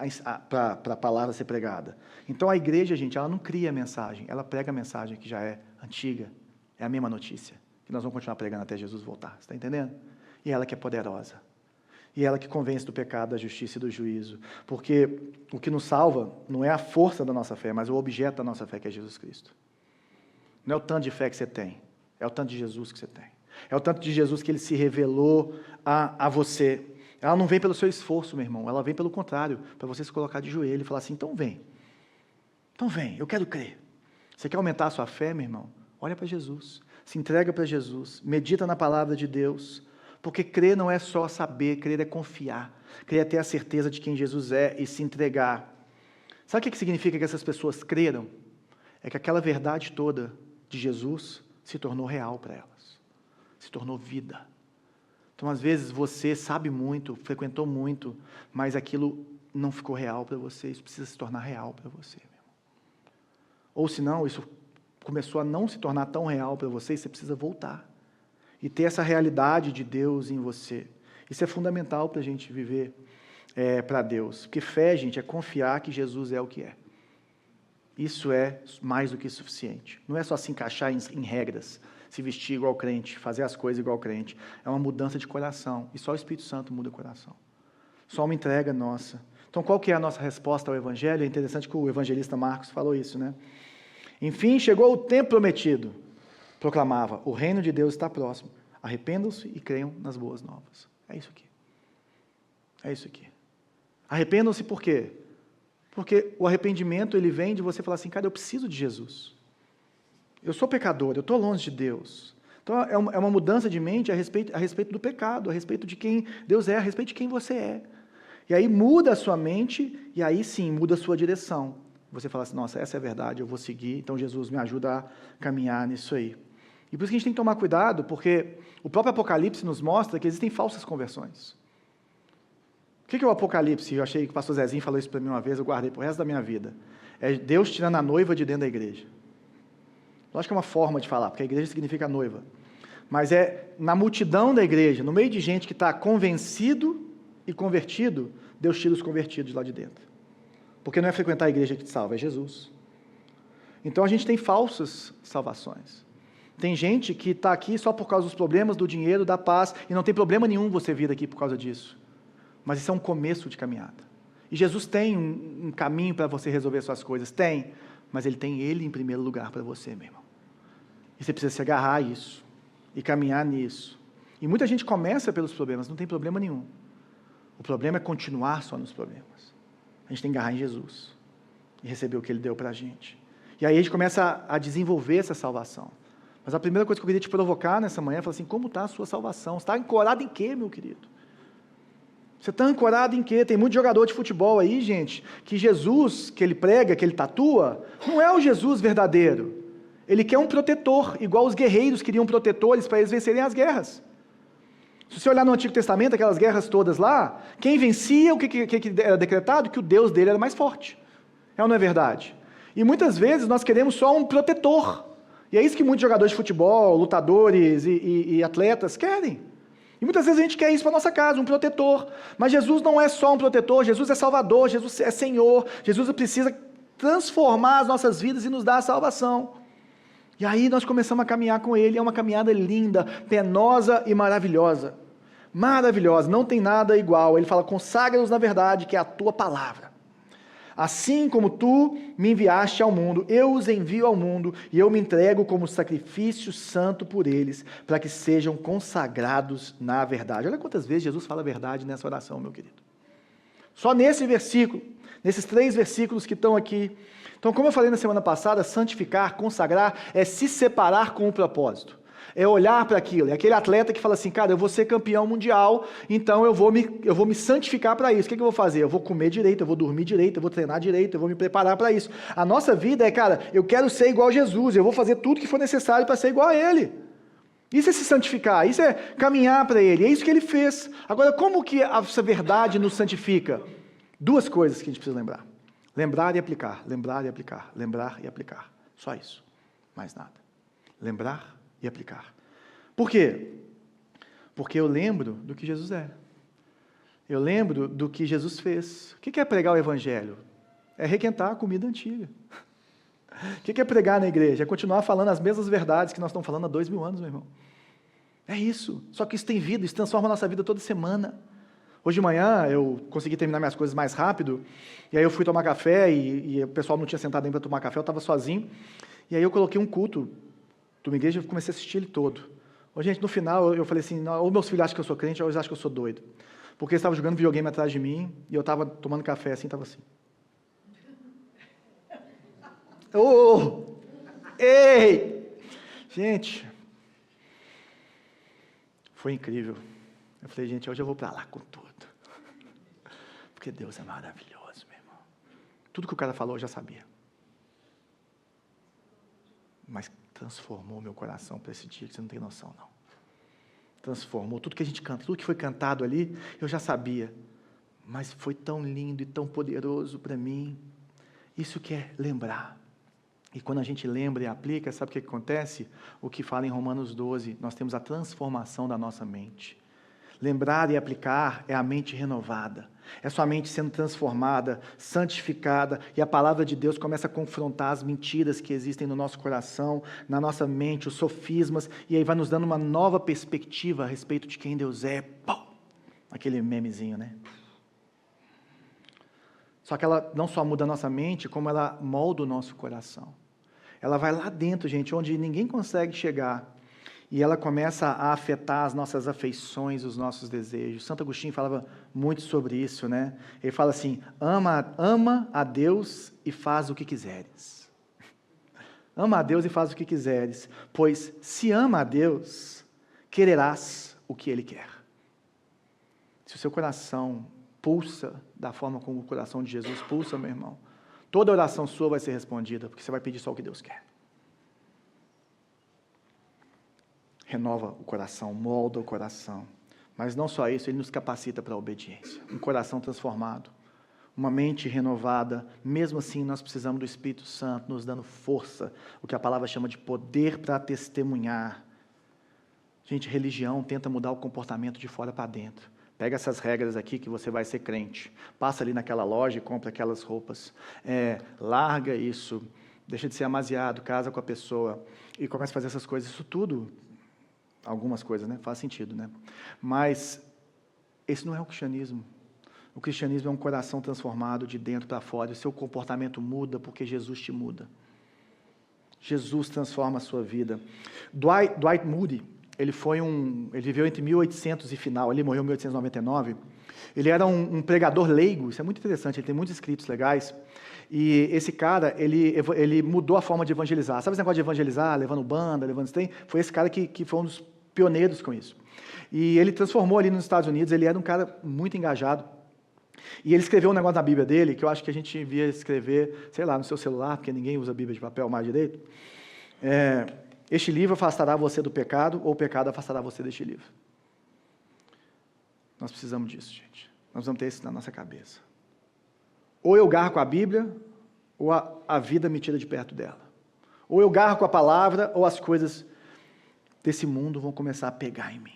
para a palavra ser pregada. Então a igreja, gente, ela não cria a mensagem, ela prega a mensagem que já é antiga, é a mesma notícia, que nós vamos continuar pregando até Jesus voltar, você está entendendo? E ela que é poderosa, e ela que convence do pecado, da justiça e do juízo, porque o que nos salva não é a força da nossa fé, mas o objeto da nossa fé, que é Jesus Cristo. Não é o tanto de fé que você tem, é o tanto de Jesus que você tem, é o tanto de Jesus que Ele se revelou a você. Ela não vem pelo seu esforço, meu irmão, ela vem pelo contrário, para você se colocar de joelho e falar assim, então vem, eu quero crer. Você quer aumentar a sua fé, meu irmão? Olha para Jesus, se entrega para Jesus, medita na palavra de Deus, porque crer não é só saber, crer é confiar, crer é ter a certeza de quem Jesus é e se entregar. Sabe o que significa que essas pessoas creram? É que aquela verdade toda de Jesus se tornou real para elas, se tornou vida. Então, às vezes, você sabe muito, frequentou muito, mas aquilo não ficou real para você, isso precisa se tornar real para você. Meu irmão. Ou senão, isso começou a não se tornar tão real para você, e você precisa voltar. E ter essa realidade de Deus em você. Isso é fundamental para a gente viver para Deus. Porque fé, gente, é confiar que Jesus é o que é. Isso é mais do que suficiente. Não é só se encaixar em regras, se vestir igual crente, fazer as coisas igual crente. É uma mudança de coração. E só o Espírito Santo muda o coração. Só uma entrega nossa. Então, qual que é a nossa resposta ao Evangelho? É interessante que o evangelista Marcos falou isso, né? Enfim, chegou o tempo prometido. Proclamava, o reino de Deus está próximo. Arrependam-se e creiam nas boas novas. É isso aqui. É isso aqui. Arrependam-se por quê? Porque o arrependimento, ele vem de você falar assim, cara, eu preciso de Jesus. Eu sou pecador, eu estou longe de Deus. Então, é uma mudança de mente a respeito do pecado, a respeito de quem Deus é, a respeito de quem você é. E aí muda a sua mente, e aí sim, muda a sua direção. Você fala assim, nossa, essa é a verdade, eu vou seguir, então Jesus me ajuda a caminhar nisso aí. E por isso que a gente tem que tomar cuidado, porque o próprio Apocalipse nos mostra que existem falsas conversões. O que é o Apocalipse? Eu achei que o pastor Zezinho falou isso para mim uma vez, eu guardei para o resto da minha vida. É Deus tirando a noiva de dentro da igreja. Lógico que é uma forma de falar, porque a igreja significa noiva. Mas é na multidão da igreja, no meio de gente que está convencido e convertido, Deus tira os convertidos lá de dentro. Porque não é frequentar a igreja que te salva, é Jesus. Então a gente tem falsas salvações. Tem gente que está aqui só por causa dos problemas, do dinheiro, da paz, e não tem problema nenhum você vir aqui por causa disso. Mas isso é um começo de caminhada. E Jesus tem um caminho para você resolver suas coisas, tem, mas Ele tem Ele em primeiro lugar para você, meu irmão. E você precisa se agarrar a isso, e caminhar nisso. E muita gente começa pelos problemas, não tem problema nenhum. O problema é continuar só nos problemas. A gente tem que agarrar em Jesus, e receber o que Ele deu para a gente. E aí a gente começa a desenvolver essa salvação. Mas a primeira coisa que eu queria te provocar nessa manhã, é falar assim, como está a sua salvação? Você está ancorado em quê, meu querido? Você está ancorado em quê? Tem muito jogador de futebol aí, gente, que Jesus, que ele prega, que ele tatua, não é o Jesus verdadeiro. Ele quer um protetor, igual os guerreiros queriam protetores para eles vencerem as guerras. Se você olhar no Antigo Testamento, aquelas guerras todas lá, quem vencia, o que era decretado? Que o Deus dele era mais forte. É ou não é verdade? E muitas vezes nós queremos só um protetor. E é isso que muitos jogadores de futebol, lutadores e atletas querem. E muitas vezes a gente quer isso para nossa casa, um protetor. Mas Jesus não é só um protetor, Jesus é Salvador, Jesus é Senhor. Jesus precisa transformar as nossas vidas e nos dar a salvação. E aí nós começamos a caminhar com Ele, é uma caminhada linda, penosa e maravilhosa. Maravilhosa, não tem nada igual. Ele fala, consagra-nos na verdade, que é a tua palavra. Assim como tu me enviaste ao mundo, eu os envio ao mundo, e eu me entrego como sacrifício santo por eles, para que sejam consagrados na verdade. Olha quantas vezes Jesus fala a verdade nessa oração, meu querido. Só nesse versículo, nesses 3 versículos que estão aqui. Então, como eu falei na semana passada, santificar, consagrar, é se separar com o propósito. É olhar para aquilo, é aquele atleta que fala assim, cara, eu vou ser campeão mundial, então eu vou me santificar para isso. O que eu vou fazer? Eu vou comer direito, eu vou dormir direito, eu vou treinar direito, eu vou me preparar para isso. A nossa vida é, cara, eu quero ser igual a Jesus, eu vou fazer tudo que for necessário para ser igual a Ele. Isso é se santificar, isso é caminhar para Ele, é isso que Ele fez. Agora, como que essa verdade nos santifica? 2 coisas que a gente precisa lembrar. Lembrar e aplicar, lembrar e aplicar, lembrar e aplicar. Só isso, mais nada. Lembrar e aplicar. Por quê? Porque eu lembro do que Jesus é. Eu lembro do que Jesus fez. O que é pregar o Evangelho? É requentar a comida antiga. O que é pregar na igreja? É continuar falando as mesmas verdades que nós estamos falando há 2000 anos, meu irmão. É isso. Só que isso tem vida, isso transforma a nossa vida toda semana. Hoje de manhã eu consegui terminar minhas coisas mais rápido, e aí eu fui tomar café, e o pessoal não tinha sentado ainda para tomar café, eu estava sozinho, e aí eu coloquei um culto de uma igreja e comecei a assistir ele todo. Ô, gente, no final eu falei assim, ou meus filhos acham que eu sou crente, ou eles acham que eu sou doido. Porque eles estavam jogando videogame atrás de mim, e eu estava tomando café assim, estava assim. Oh! Ei! Gente, foi incrível. Eu falei, gente, hoje eu vou para lá com tudo. Porque Deus é maravilhoso, meu irmão. Tudo que o cara falou eu já sabia. Mas transformou meu coração para esse dia, que você não tem noção, não. Transformou. Tudo que a gente canta, tudo que foi cantado ali, eu já sabia. Mas foi tão lindo e tão poderoso para mim. Isso que é lembrar. E quando a gente lembra e aplica, sabe o que acontece? O que fala em Romanos 12, nós temos a transformação da nossa mente. Lembrar e aplicar é a mente renovada. É sua mente sendo transformada, santificada, e a palavra de Deus começa a confrontar as mentiras que existem no nosso coração, na nossa mente, os sofismas, e aí vai nos dando uma nova perspectiva a respeito de quem Deus é. Pum! Aquele memezinho, né? Só que ela não só muda a nossa mente, como ela molda o nosso coração. Ela vai lá dentro, gente, onde ninguém consegue chegar. E ela começa a afetar as nossas afeições, os nossos desejos. Santo Agostinho falava muito sobre isso, né? Ele fala assim, ama a Deus e faz o que quiseres. Ama a Deus e faz o que quiseres, pois se ama a Deus, quererás o que Ele quer. Se o seu coração pulsa da forma como o coração de Jesus pulsa, meu irmão, toda oração sua vai ser respondida, porque você vai pedir só o que Deus quer. Renova o coração, molda o coração. Mas não só isso, Ele nos capacita para a obediência. Um coração transformado, uma mente renovada. Mesmo assim, nós precisamos do Espírito Santo nos dando força, o que a palavra chama de poder para testemunhar. Gente, religião tenta mudar o comportamento de fora para dentro. Pega essas regras aqui que você vai ser crente. Passa ali naquela loja e compra aquelas roupas. Larga isso. Deixa de ser amasiado, casa com a pessoa. E começa a fazer essas coisas. Isso tudo, algumas coisas, né? Faz sentido, né? Mas esse não é o cristianismo. O cristianismo é um coração transformado de dentro para fora. O seu comportamento muda porque Jesus te muda. Jesus transforma a sua vida. Dwight Moody, ele viveu entre 1800 e final, ele morreu em 1899. Ele era um pregador leigo, isso é muito interessante, ele tem muitos escritos legais. E esse cara, ele mudou a forma de evangelizar. Sabe esse negócio de evangelizar, levando banda, levando trem? Foi esse cara que foi um dos pioneiros com isso. E ele transformou ali nos Estados Unidos, ele era um cara muito engajado. E ele escreveu um negócio na Bíblia dele, que eu acho que a gente devia escrever, sei lá, no seu celular, porque ninguém usa a Bíblia de papel mais direito. Este livro afastará você do pecado, ou o pecado afastará você deste livro. Nós precisamos disso, gente. Nós vamos ter isso na nossa cabeça. Ou eu garro com a Bíblia, ou a vida me tira de perto dela. Ou eu garro com a palavra, ou as coisas desse mundo vão começar a pegar em mim.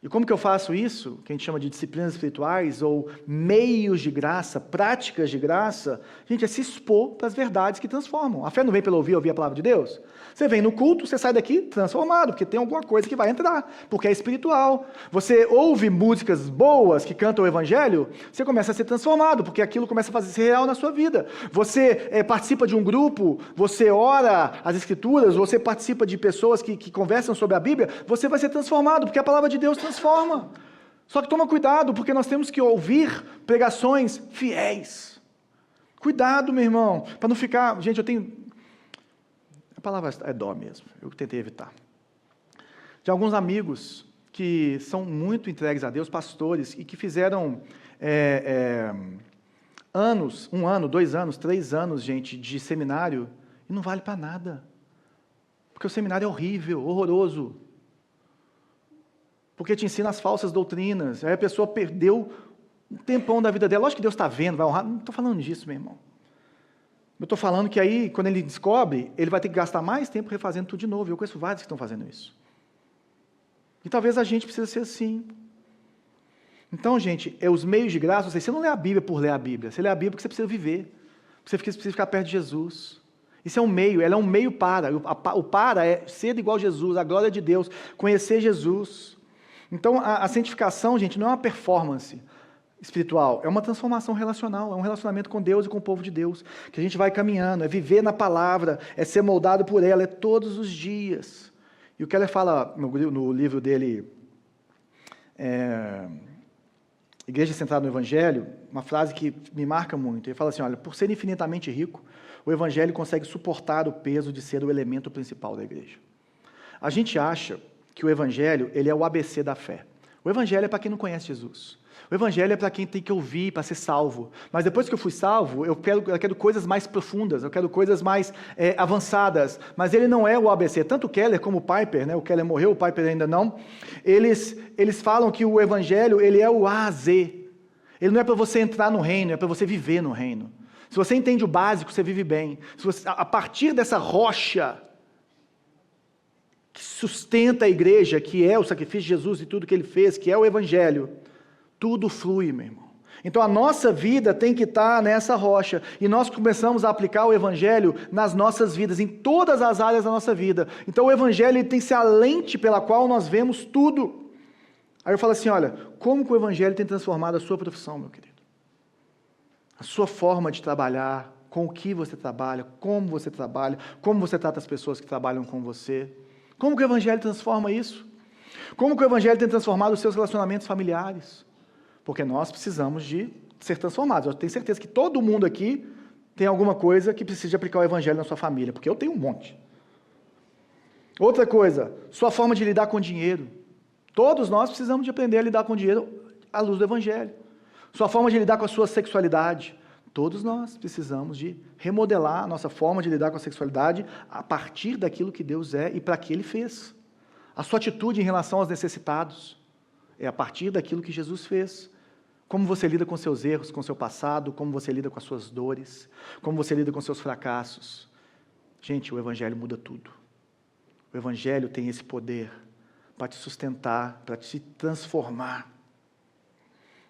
E como que eu faço isso? Que a gente chama de disciplinas espirituais, ou meios de graça, práticas de graça. Gente, é se expor para as verdades que transformam. A fé não vem pelo ouvir a palavra de Deus. Você vem no culto, você sai daqui transformado, porque tem alguma coisa que vai entrar, porque é espiritual. Você ouve músicas boas que cantam o evangelho, você começa a ser transformado, porque aquilo começa a fazer ser real na sua vida. Você participa de um grupo, você ora as escrituras, você participa de pessoas que conversam sobre a Bíblia, você vai ser transformado, porque a palavra de Deus transforma. Só que toma cuidado, porque nós temos que ouvir pregações fiéis. Cuidado, meu irmão, para não ficar... Gente, eu tenho... A palavra é dó mesmo, eu tentei evitar. De alguns amigos que são muito entregues a Deus, pastores, e que fizeram anos, 1 ano, 2 anos, 3 anos, gente, de seminário, e não vale para nada. Porque o seminário é horrível, horroroso. Porque te ensina as falsas doutrinas, aí a pessoa perdeu um tempão da vida dela. Lógico que Deus está vendo, vai honrar, não estou falando disso, meu irmão. Eu estou falando que aí, quando ele descobre, ele vai ter que gastar mais tempo refazendo tudo de novo. Eu conheço vários que estão fazendo isso. E talvez a gente precise ser assim. Então, gente, os meios de graça, você não lê a Bíblia por ler a Bíblia, você lê a Bíblia porque você precisa viver, porque você precisa ficar perto de Jesus. Isso é um meio, ela é um meio para. O para é ser igual a Jesus, a glória de Deus, conhecer Jesus. Então, a santificação, gente, não é uma performance espiritual, é uma transformação relacional, é um relacionamento com Deus e com o povo de Deus, que a gente vai caminhando, é viver na palavra, é ser moldado por ela, é todos os dias. E o Keller fala no livro dele, Igreja Centrada no Evangelho, uma frase que me marca muito, ele fala assim, olha, por ser infinitamente rico, o Evangelho consegue suportar o peso de ser o elemento principal da igreja. A gente acha que o Evangelho, ele é o ABC da fé. O Evangelho é para quem não conhece Jesus. O Evangelho é para quem tem que ouvir, para ser salvo. Mas depois que eu fui salvo, eu quero coisas mais profundas, eu quero coisas mais avançadas. Mas ele não é o ABC. Tanto o Keller como o Piper, né? O Keller morreu, o Piper ainda não. Eles falam que o Evangelho, ele é o A a Z. Ele não é para você entrar no reino, é para você viver no reino. Se você entende o básico, você vive bem. Se você, a partir dessa rocha que sustenta a igreja, que é o sacrifício de Jesus e tudo que ele fez, que é o Evangelho, tudo flui, meu irmão. Então a nossa vida tem que estar nessa rocha, e nós começamos a aplicar o Evangelho nas nossas vidas, em todas as áreas da nossa vida. Então o Evangelho ele tem que ser a lente pela qual nós vemos tudo. Aí eu falo assim, olha, como que o Evangelho tem transformado a sua profissão, meu querido? A sua forma de trabalhar, com o que você trabalha, como você trata as pessoas que trabalham com você. Como que o Evangelho transforma isso? Como que o Evangelho tem transformado os seus relacionamentos familiares? Porque nós precisamos de ser transformados. Eu tenho certeza que todo mundo aqui tem alguma coisa que precisa de aplicar o Evangelho na sua família, porque eu tenho um monte. Outra coisa, sua forma de lidar com dinheiro. Todos nós precisamos de aprender a lidar com dinheiro à luz do Evangelho. Sua forma de lidar com a sua sexualidade. Todos nós precisamos de remodelar a nossa forma de lidar com a sexualidade a partir daquilo que Deus é e para que Ele fez. A sua atitude em relação aos necessitados é a partir daquilo que Jesus fez. Como você lida com seus erros, com seu passado, como você lida com as suas dores, como você lida com seus fracassos. Gente, o Evangelho muda tudo. O Evangelho tem esse poder para te sustentar, para te transformar.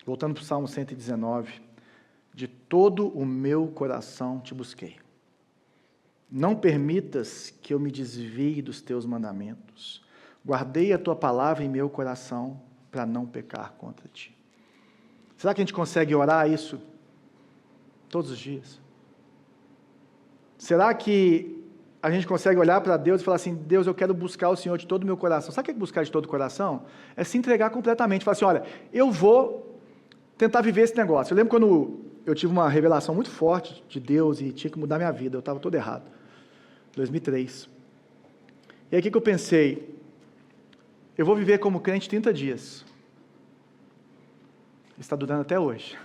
Voltando para o Salmo 119, de todo o meu coração te busquei. Não permitas que eu me desvie dos teus mandamentos. Guardei a tua palavra em meu coração para não pecar contra ti. Será que a gente consegue orar isso todos os dias? Será que a gente consegue olhar para Deus e falar assim, Deus, eu quero buscar o Senhor de todo o meu coração? Sabe o que é buscar de todo o coração? É se entregar completamente. Falar assim, olha, eu vou tentar viver esse negócio. Eu lembro quando eu tive uma revelação muito forte de Deus e tinha que mudar minha vida, eu estava todo errado. 2003. E aí o que eu pensei? Eu vou viver como crente 30 dias. Está durando até hoje.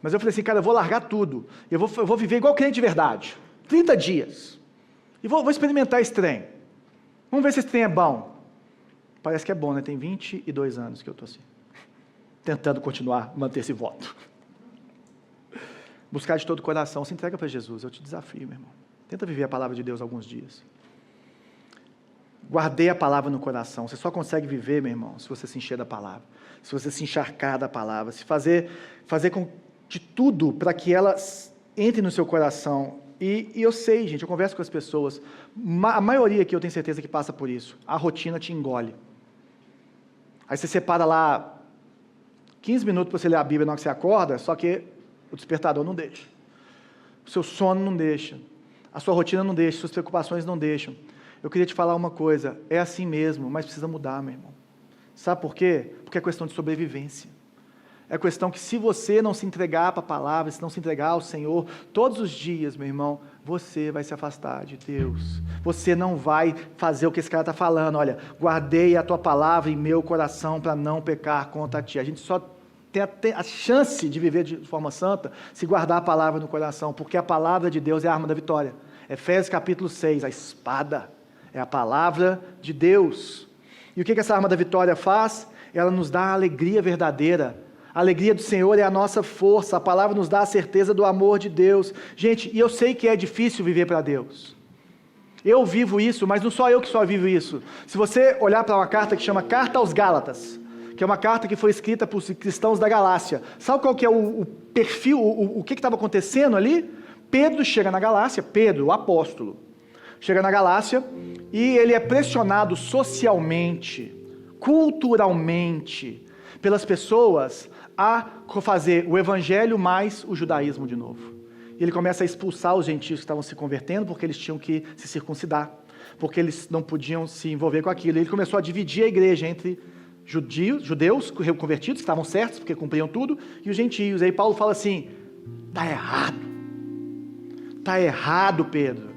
Mas eu falei assim, cara, eu vou largar tudo. Eu vou viver igual crente de verdade. 30 dias. E vou experimentar esse trem. Vamos ver se esse trem é bom. Parece que é bom, né? Tem 22 anos que eu estou assim. Tentando continuar, manter esse voto. Buscar de todo o coração. Se entrega para Jesus. Eu te desafio, meu irmão. Tenta viver a palavra de Deus alguns dias. Guardei a palavra no coração. Você só consegue viver, meu irmão, se você se encher da palavra, se você se encharcar da palavra, se fazer de tudo para que ela entre no seu coração. E eu sei, gente, eu converso com as pessoas, a maioria aqui eu tenho certeza que passa por isso. A rotina te engole. Aí você separa lá 15 minutos para você ler a Bíblia na hora que você acorda, só que o despertador não deixa. O seu sono não deixa. A sua rotina não deixa, suas preocupações não deixam. Eu queria te falar uma coisa, é assim mesmo, mas precisa mudar, meu irmão. Sabe por quê? Porque é questão de sobrevivência. É questão que se você não se entregar para a palavra, se não se entregar ao Senhor, todos os dias, meu irmão, você vai se afastar de Deus. Você não vai fazer o que esse cara está falando. Olha, guardei a tua palavra em meu coração para não pecar contra ti. A gente só tem a chance de viver de forma santa se guardar a palavra no coração, porque a palavra de Deus é a arma da vitória. Efésios capítulo 6, a espada é a palavra de Deus. E o que essa arma da vitória faz? Ela nos dá a alegria verdadeira. A alegria do Senhor é a nossa força, a palavra nos dá a certeza do amor de Deus. Gente, e eu sei que é difícil viver para Deus. Eu vivo isso, mas não sou eu que só vivo isso. Se você olhar para uma carta que chama Carta aos Gálatas, que é uma carta que foi escrita por cristãos da Galácia, sabe qual que é o perfil, o que estava acontecendo ali? Pedro chega na Galácia, Pedro, o apóstolo, chega na Galácia e ele é pressionado socialmente, culturalmente, pelas pessoas a fazer o evangelho mais o judaísmo de novo. E ele começa a expulsar os gentios que estavam se convertendo, porque eles tinham que se circuncidar, porque eles não podiam se envolver com aquilo. E ele começou a dividir a igreja entre judeus convertidos, que estavam certos, porque cumpriam tudo, e os gentios. Aí Paulo fala assim, está errado, Pedro.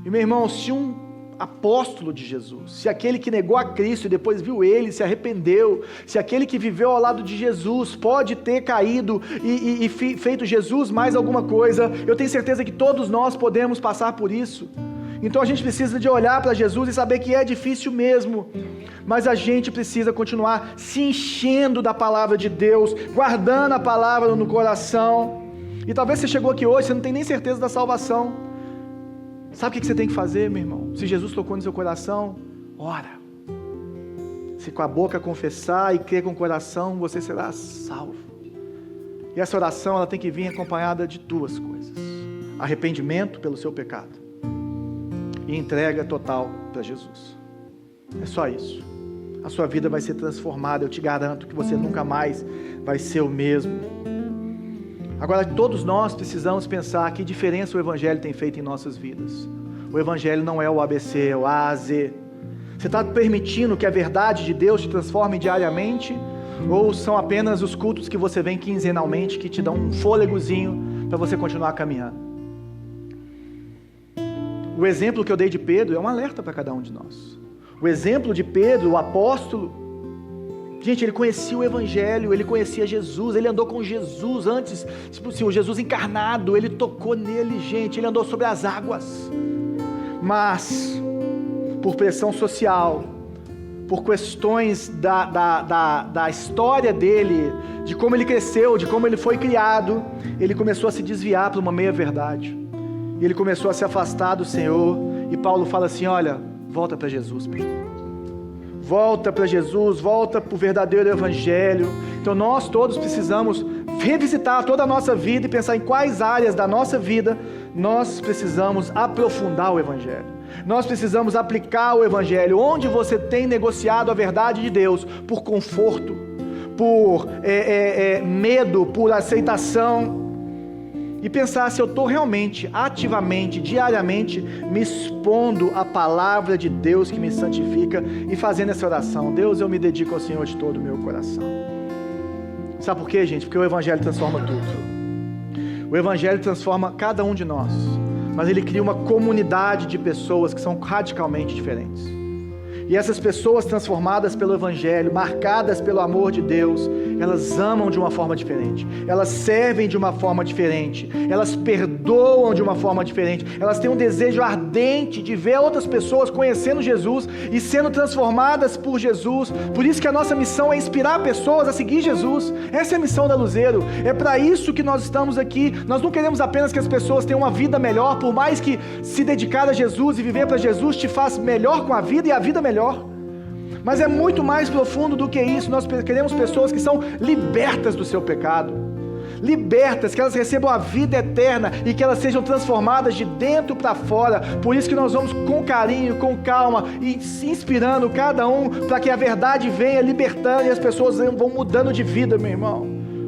E meu irmão, se um apóstolo de Jesus, se aquele que negou a Cristo e depois viu ele, se arrependeu, se aquele que viveu ao lado de Jesus pode ter caído e feito Jesus mais alguma coisa, eu tenho certeza que todos nós podemos passar por isso. Então a gente precisa de olhar para Jesus e saber que é difícil mesmo, mas a gente precisa continuar se enchendo da palavra de Deus, guardando a palavra no coração. E talvez você chegou aqui hoje, você não tem nem certeza da salvação. Sabe o que você tem que fazer, meu irmão? Se Jesus tocou no seu coração, ora. Se com a boca confessar e crer com o coração, você será salvo. E essa oração, ela tem que vir acompanhada de duas coisas: arrependimento pelo seu pecado e entrega total para Jesus. É só isso. A sua vida vai ser transformada, eu te garanto que você nunca mais vai ser o mesmo. Agora, todos nós precisamos pensar que diferença o Evangelho tem feito em nossas vidas. O Evangelho não é o ABC, é o A a Z. Você está permitindo que a verdade de Deus te transforme diariamente? Ou são apenas os cultos que você vem quinzenalmente que te dão um fôlegozinho para você continuar caminhando? O exemplo que eu dei de Pedro é um alerta para cada um de nós. O exemplo de Pedro, o apóstolo, gente, ele conhecia o Evangelho, ele conhecia Jesus, ele andou com Jesus antes, tipo assim, o Jesus encarnado, ele tocou nele, gente, ele andou sobre as águas. Mas, por pressão social, por questões da história dele, de como ele cresceu, de como ele foi criado, ele começou a se desviar para uma meia-verdade. E ele começou a se afastar do Senhor. E Paulo fala assim, olha, volta para Jesus, Pedro. Volta para Jesus, volta para o verdadeiro Evangelho. Então nós todos precisamos revisitar toda a nossa vida e pensar em quais áreas da nossa vida nós precisamos aprofundar o Evangelho. Nós precisamos aplicar o Evangelho. Onde você tem negociado a verdade de Deus por conforto, por medo, por aceitação. E pensar se eu estou realmente, ativamente, diariamente, me expondo à palavra de Deus que me santifica e fazendo essa oração. Deus, eu me dedico ao Senhor de todo o meu coração. Sabe por quê, gente? Porque o Evangelho transforma tudo. O Evangelho transforma cada um de nós, mas ele cria uma comunidade de pessoas que são radicalmente diferentes. E essas pessoas transformadas pelo Evangelho, marcadas pelo amor de Deus, elas amam de uma forma diferente, elas servem de uma forma diferente, elas perdoam de uma forma diferente, elas têm um desejo ardente de ver outras pessoas conhecendo Jesus e sendo transformadas por Jesus. Por isso que a nossa missão é inspirar pessoas a seguir Jesus. Essa é a missão da Luzeiro, é para isso que nós estamos aqui. Nós não queremos apenas que as pessoas tenham uma vida melhor, por mais que se dedicar a Jesus e viver para Jesus te faz melhor com a vida e a vida melhor. Mas é muito mais profundo do que isso. Nós queremos pessoas que são libertas do seu pecado, libertas, que elas recebam a vida eterna e que elas sejam transformadas de dentro para fora. Por isso que nós vamos com carinho, com calma e inspirando cada um para que a verdade venha libertando e as pessoas vão mudando de vida, meu irmão.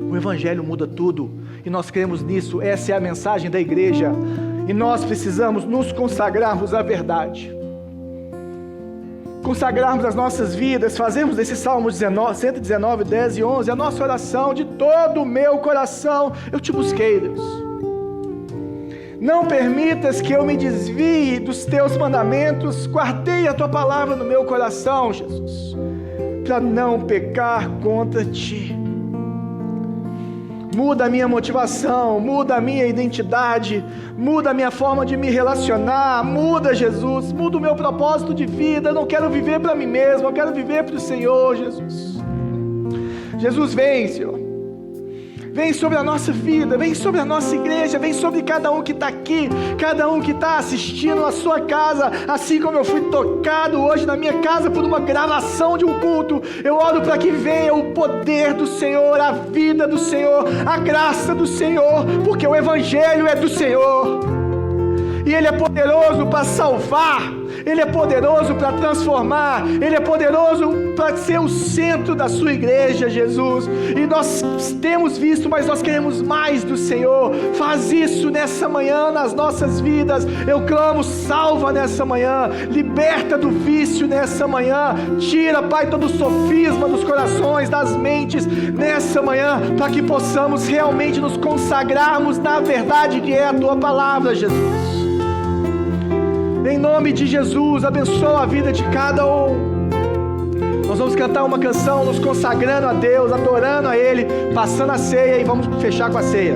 O Evangelho muda tudo e nós cremos nisso. Essa é a mensagem da igreja e nós precisamos nos consagrarmos à verdade, consagrarmos as nossas vidas, fazermos desse Salmo 119, 10 e 11 a nossa oração. De todo o meu coração eu te busquei, Deus. Não permitas que eu me desvie dos teus mandamentos. Guardei a tua palavra no meu coração, Jesus, para não pecar contra ti. Muda a minha motivação, muda a minha identidade, muda a minha forma de me relacionar, muda, Jesus, muda o meu propósito de vida. Eu não quero viver para mim mesmo, eu quero viver para o Senhor, Jesus. Jesus, vem, Senhor. Vem sobre a nossa vida, vem sobre a nossa igreja, vem sobre cada um que está aqui, cada um que está assistindo na sua casa, assim como eu fui tocado hoje na minha casa por uma gravação de um culto. Eu oro para que venha o poder do Senhor, a vida do Senhor, a graça do Senhor, porque o Evangelho é do Senhor, e Ele é poderoso para salvar, Ele é poderoso para transformar, Ele é poderoso para ser o centro da sua igreja, Jesus. E nós temos visto, mas nós queremos mais do Senhor. Faz isso nessa manhã nas nossas vidas. Eu clamo, salva nessa manhã, liberta do vício nessa manhã, tira, Pai, todo o sofisma dos corações, das mentes nessa manhã, para que possamos realmente nos consagrarmos na verdade que é a Tua palavra, Jesus. Em nome de Jesus, abençoa a vida de cada um. Nós vamos cantar uma canção nos consagrando a Deus, adorando a Ele, passando a ceia e vamos fechar com a ceia.